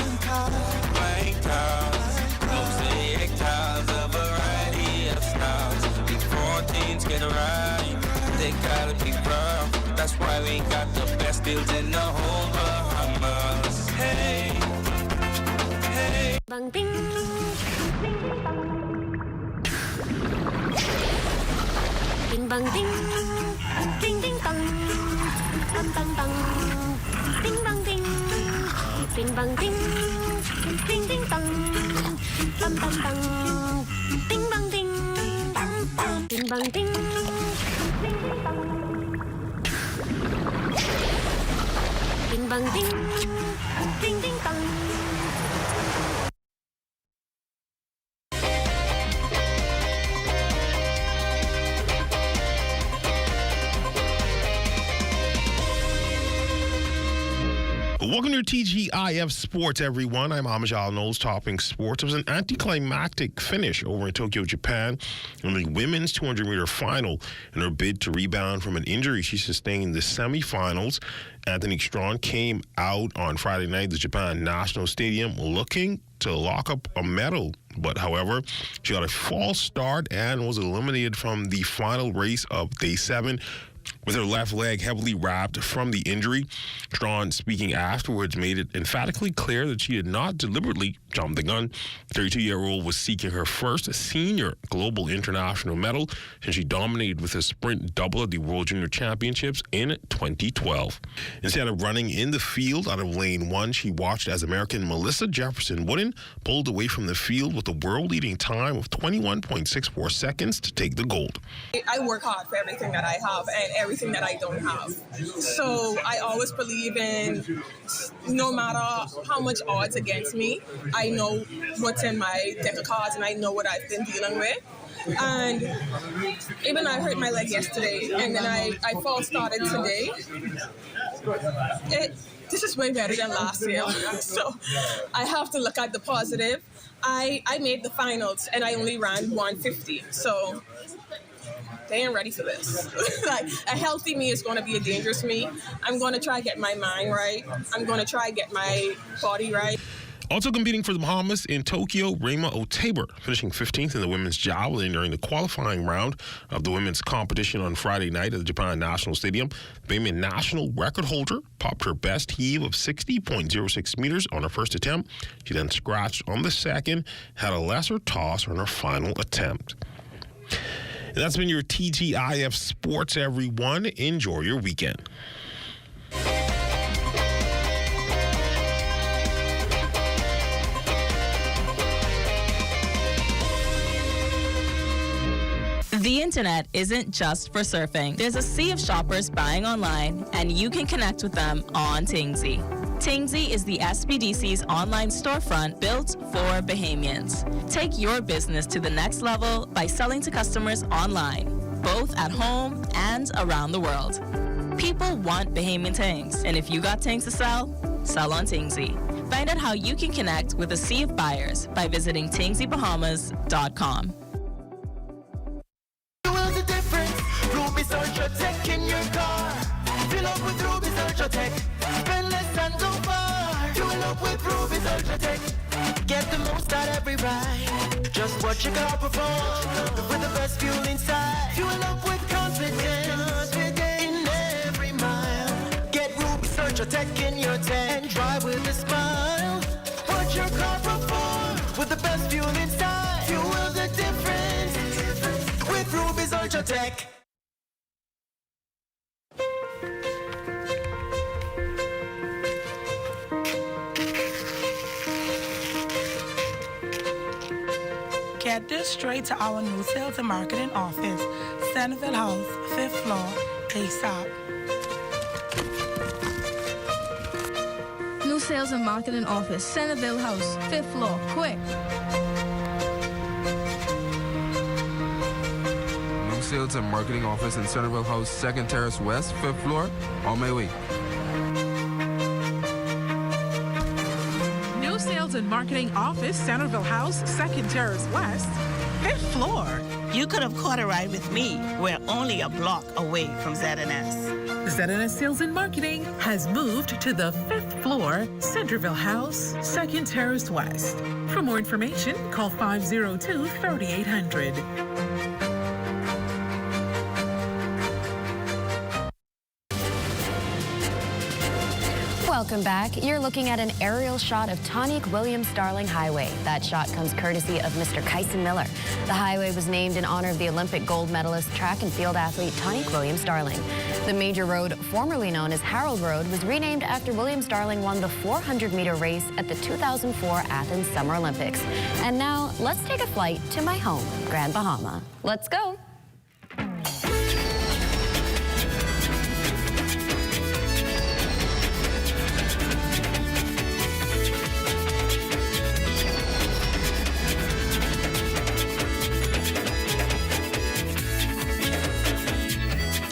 blank tiles, mosaic tiles, a variety of styles. These 14s get right, they gotta be rough. That's why we got the best deals in the whole Bahamas. Hey, hey. Bang ding. Ding bang ding. Ding ding dong. Bang bang bang. Ding bang ding. Ding bang ding. Ding ding dong. Bang bang bang. Ding bang ding. Ding bang ding. Ding bang ding. Ding ding dong. Welcome to TGIF Sports, everyone. I'm Amajal Knowles, topping sports. It was an anticlimactic finish over in Tokyo, Japan, in the women's 200-meter final. In her bid to rebound from an injury she sustained in the semifinals, Anthony Strong came out on Friday night at the Japan National Stadium looking to lock up a medal. But, however, she got a false start and was eliminated from the final race of day 7 with her left leg heavily wrapped from the injury. Strong, speaking afterwards, made it emphatically clear that she did not deliberately jump the gun. 32-year-old was seeking her first senior global international medal since she dominated with a sprint double at the World Junior Championships in 2012. Instead of running in the field out of lane 1, she watched as American Melissa Jefferson Wooden pulled away from the field with a world-leading time of 21.64 seconds to take the gold. I work hard for everything that I have and everything that I don't have. So I always believe in, no matter how much odds against me, I know what's in my deck of cards and I know what I've been dealing with. And even I hurt my leg yesterday and then I false started today. This is way better than last year. So I have to look at the positive. I made the finals and I only ran 150. So they ain't ready for this. Like, a healthy me is going to be a dangerous me. I'm going to try to get my mind right. I'm going to try to get my body right. Also competing for the Bahamas in Tokyo, Rema Otaber, finishing 15th in the women's javelin during the qualifying round of the women's competition on Friday night at the Japan National Stadium. The Bahamian national record holder popped her best heave of 60.06 meters on her first attempt. She then scratched on the second, had a lesser toss on her final attempt. And that's been your TGIF Sports, everyone. Enjoy your weekend. The internet isn't just for surfing. There's a sea of shoppers buying online, and you can connect with them on Tingsy. Tingsy is the SBDC's online storefront built for Bahamians. Take your business to the next level by selling to customers online, both at home and around the world. People want Bahamian things, and if you got things to sell, sell on Tingsy. Find out how you can connect with a sea of buyers by visiting TingsyBahamas.com. Ruby's Ultra Tech in your car. Fill up with Ruby's Ultra Tech. Spend less and go far. Fuel up with Ruby's Ultra Tech. Get the most out every ride. Just watch your car perform with the best fuel inside. Fuel up with confidence in every mile. Get Ruby's Ultra Tech in your tank and drive with a smile. Watch your car perform with the best fuel inside. Fuel the difference with Ruby's Ultra Tech. Get this straight to our new sales and marketing office, Centerville House, 5th floor, ASAP. New sales and marketing office, Centerville House, 5th floor, quick. New sales and marketing office in Centerville House, 2nd Terrace West, 5th floor, on my way. Sales and Marketing Office, Centerville House, 2nd Terrace West, 5th floor. You could have caught a ride with me. We're only a block away from ZNS. ZNS Sales and Marketing has moved to the 5th floor, Centerville House, 2nd Terrace West. For more information, call 502-3800. Welcome back. You're looking at an aerial shot of Tonique Williams-Darling Highway. That shot comes courtesy of Mr. Kyson Miller. The highway was named in honor of the Olympic gold medalist track and field athlete Tonique Williams-Darling. The major road, formerly known as Harold Road, was renamed after Williams-Darling won the 400-meter race at the 2004 Athens Summer Olympics. And now, let's take a flight to my home, Grand Bahama. Let's go.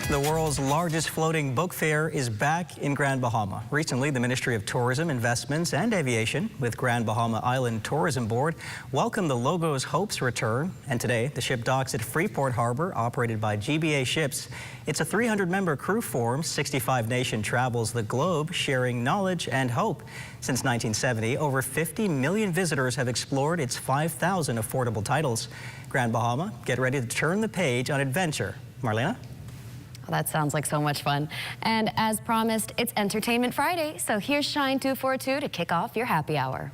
The world's largest floating book fair is back in Grand Bahama. Recently, the Ministry of Tourism, Investments and Aviation with Grand Bahama Island Tourism Board welcomed the Logos Hope's return. And today, the ship docks at Freeport Harbor, operated by GBA Ships. It's a 300-member crew form. 65 nations travels the globe, sharing knowledge and hope. Since 1970, over 50 million visitors have explored its 5,000 affordable titles. Grand Bahama, get ready to turn the page on adventure. Marlena? Well, that sounds like so much fun. And as promised, it's Entertainment Friday, so here's Shine 242 to kick off your happy hour.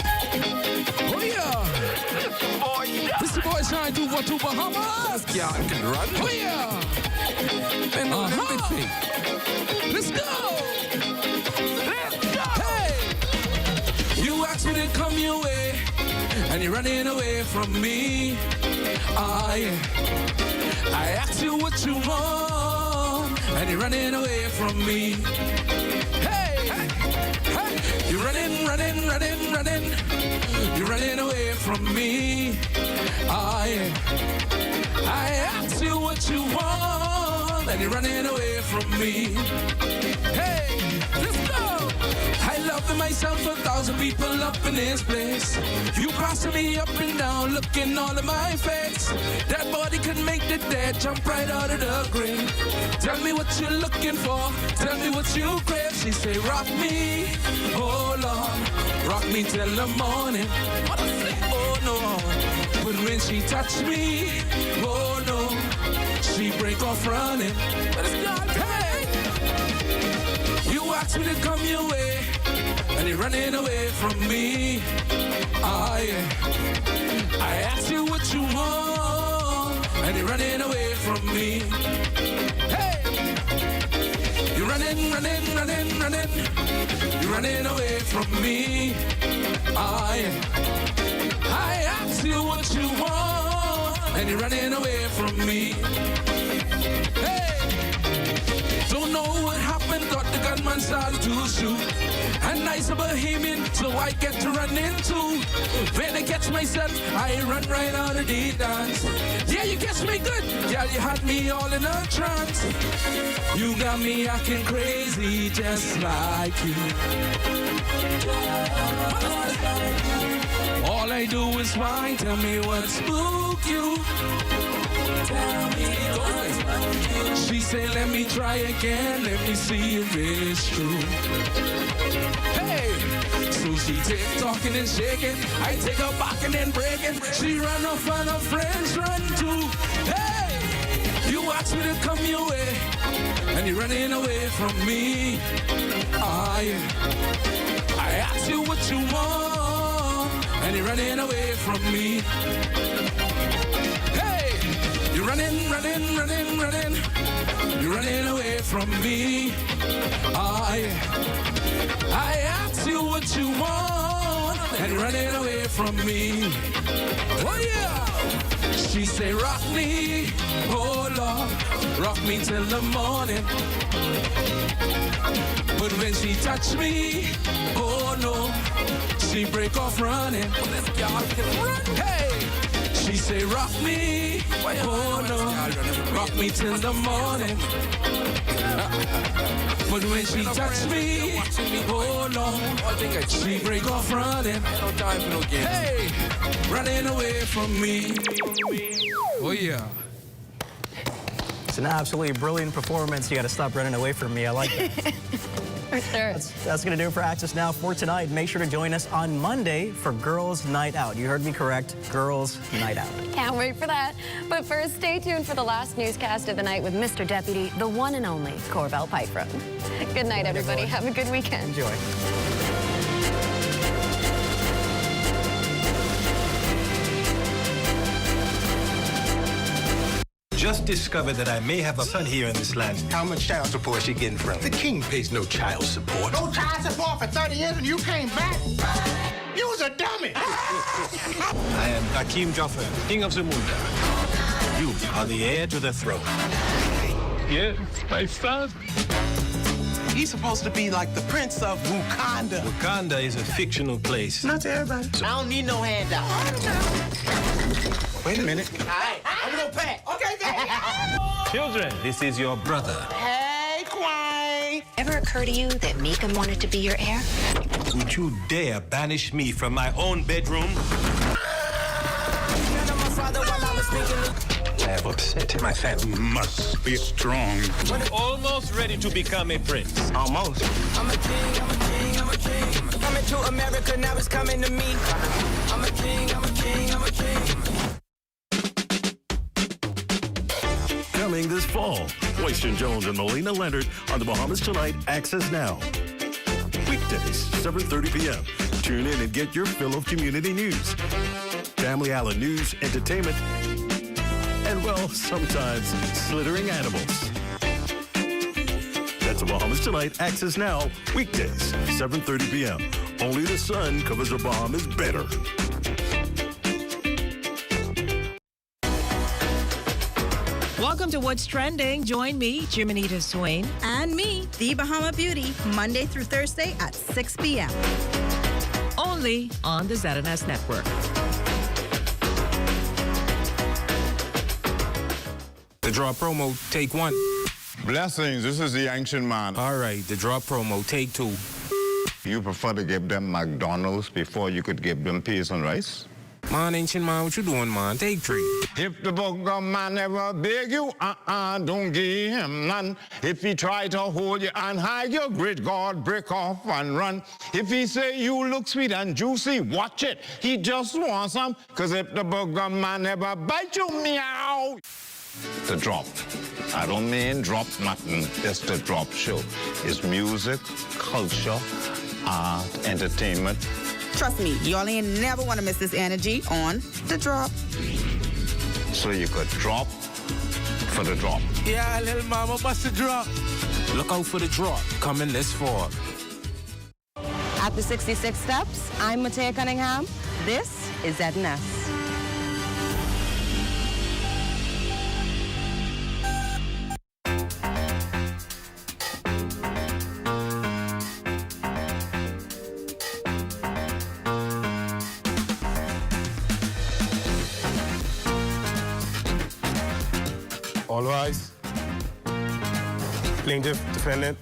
Oh yeah! This is the boy Shine 242 Bahamas! Yeah, I can run. Oh yeah! Let's go! Let's go! Hey! You asked me to come your way, and you're running away from me. I asked you what you want, and you're running away from me. Hey! Hey! You're running, running, running, running. You're running away from me. I asked you what you want, and you're running away from me. Hey! Let's go! I love myself, 1,000 people up in this place. You passing me up and down, looking all in my face. That body can make the dead jump right out of the grave. Tell me what you're looking for, tell me what you crave. She say, rock me, oh Lord, rock me till the morning. Oh no, but when she touch me, oh no, she break off running. Hey, you asked me to come your way, and you're running away from me. I asked you what you want, and you're running away from me. Hey, you're running, running, running, running. You're running away from me. I asked you what you want, and you're running away from me. Hey, don't know what happened, thought the gunman started to shoot. A nice bohemian, so I get to run into. When I catch myself, I run right out of the dance. Yeah, you catch me good, yeah, you had me all in a trance. You got me acting crazy, just like you. All I do is whine, tell me what spooked you. She say, let me try again, let me see if it's true. Hey, so she take talking and shaking, I take her back and then breaking. She run off and her friends run too. Hey, you asked me to come your way, and you're running away from me. I asked you what you want, and you're running away from me. Hey, you're running, running, running, running. You're running away from me. I asked you what you want, and you're running away from me. Oh yeah! She say, rock me, oh Lord, rock me till the morning. But when she touch me, oh no, she break off running. Hey! She say, rock me, oh no, rock me till the morning. But when she touch me, oh no, she break off running. Hey, running away from me. Oh yeah. It's an absolutely brilliant performance. You got to stop running away from me. I like that. For sure. That's going to do it for Access Now for tonight. Make sure to join us on Monday for Girls Night Out. You heard me correct. Girls Night Out. Can't wait for that. But first, stay tuned for the last newscast of the night with Mr. Deputy, the one and only Corbell Pythron. Good night, everybody. Have a good weekend. Enjoy. Just discovered that I may have a son here in this land. How much child support is she getting from? The king pays no child support. No child support for 30 years and you came back? You was a dummy. I am Hakim Jaffer, king of Zamunda. You are the heir to the throne. Yes, my son. He's supposed to be like the prince of Wakanda. Wakanda is a fictional place. Not to everybody. I don't need no handout. Wait a minute. All right, I'm gonna pack. Okay, Children, this is your brother. Hey, Quay! Ever occur to you that Mika wanted to be your heir? Would you dare banish me from my own bedroom? I have upset my family. Must be strong. Almost ready to become a prince. Almost. I'm a king, I'm a king, I'm a king. Coming to America, now it's coming to me. I'm a king, I'm a king, I'm a king. Coming this fall, Royston Jones and Melina Leonard on the Bahamas Tonight Access Now. Weekdays, 7:30 p.m. Tune in and get your fill of community news. Family Island news, entertainment, and, well, sometimes slithering animals. That's the Bahamas Tonight Access Now, weekdays, 7:30 p.m. Only the sun covers the Bahamas better. Welcome to What's Trending. Join me, Jiminita Swain. And me, The Bahama Beauty, Monday through Thursday at 6 p.m. Only on the ZNS Network. The draw promo, take one. Blessings, this is the ancient man. All right, the draw promo, take two. You prefer to give them McDonald's before you could give them peas and rice? Man, ancient man, what you doing, man? Take three. If the bugger man ever beg you, don't give him none. If he try to hold you and hide your great God, break off and run. If he say you look sweet and juicy, watch it. He just wants some, cause if the bugger man ever bite you, meow. The drop. I don't mean drop nothing. It's the drop show. It's music, culture, art, entertainment. Trust me, y'all ain't never want to miss this energy on The Drop. So you could drop for the drop. Yeah, little mama bust the drop. Look out for the drop coming this fall. At the 66 Steps, I'm Matea Cunningham. This is ZNS. All rise. Plaintiff, defendant,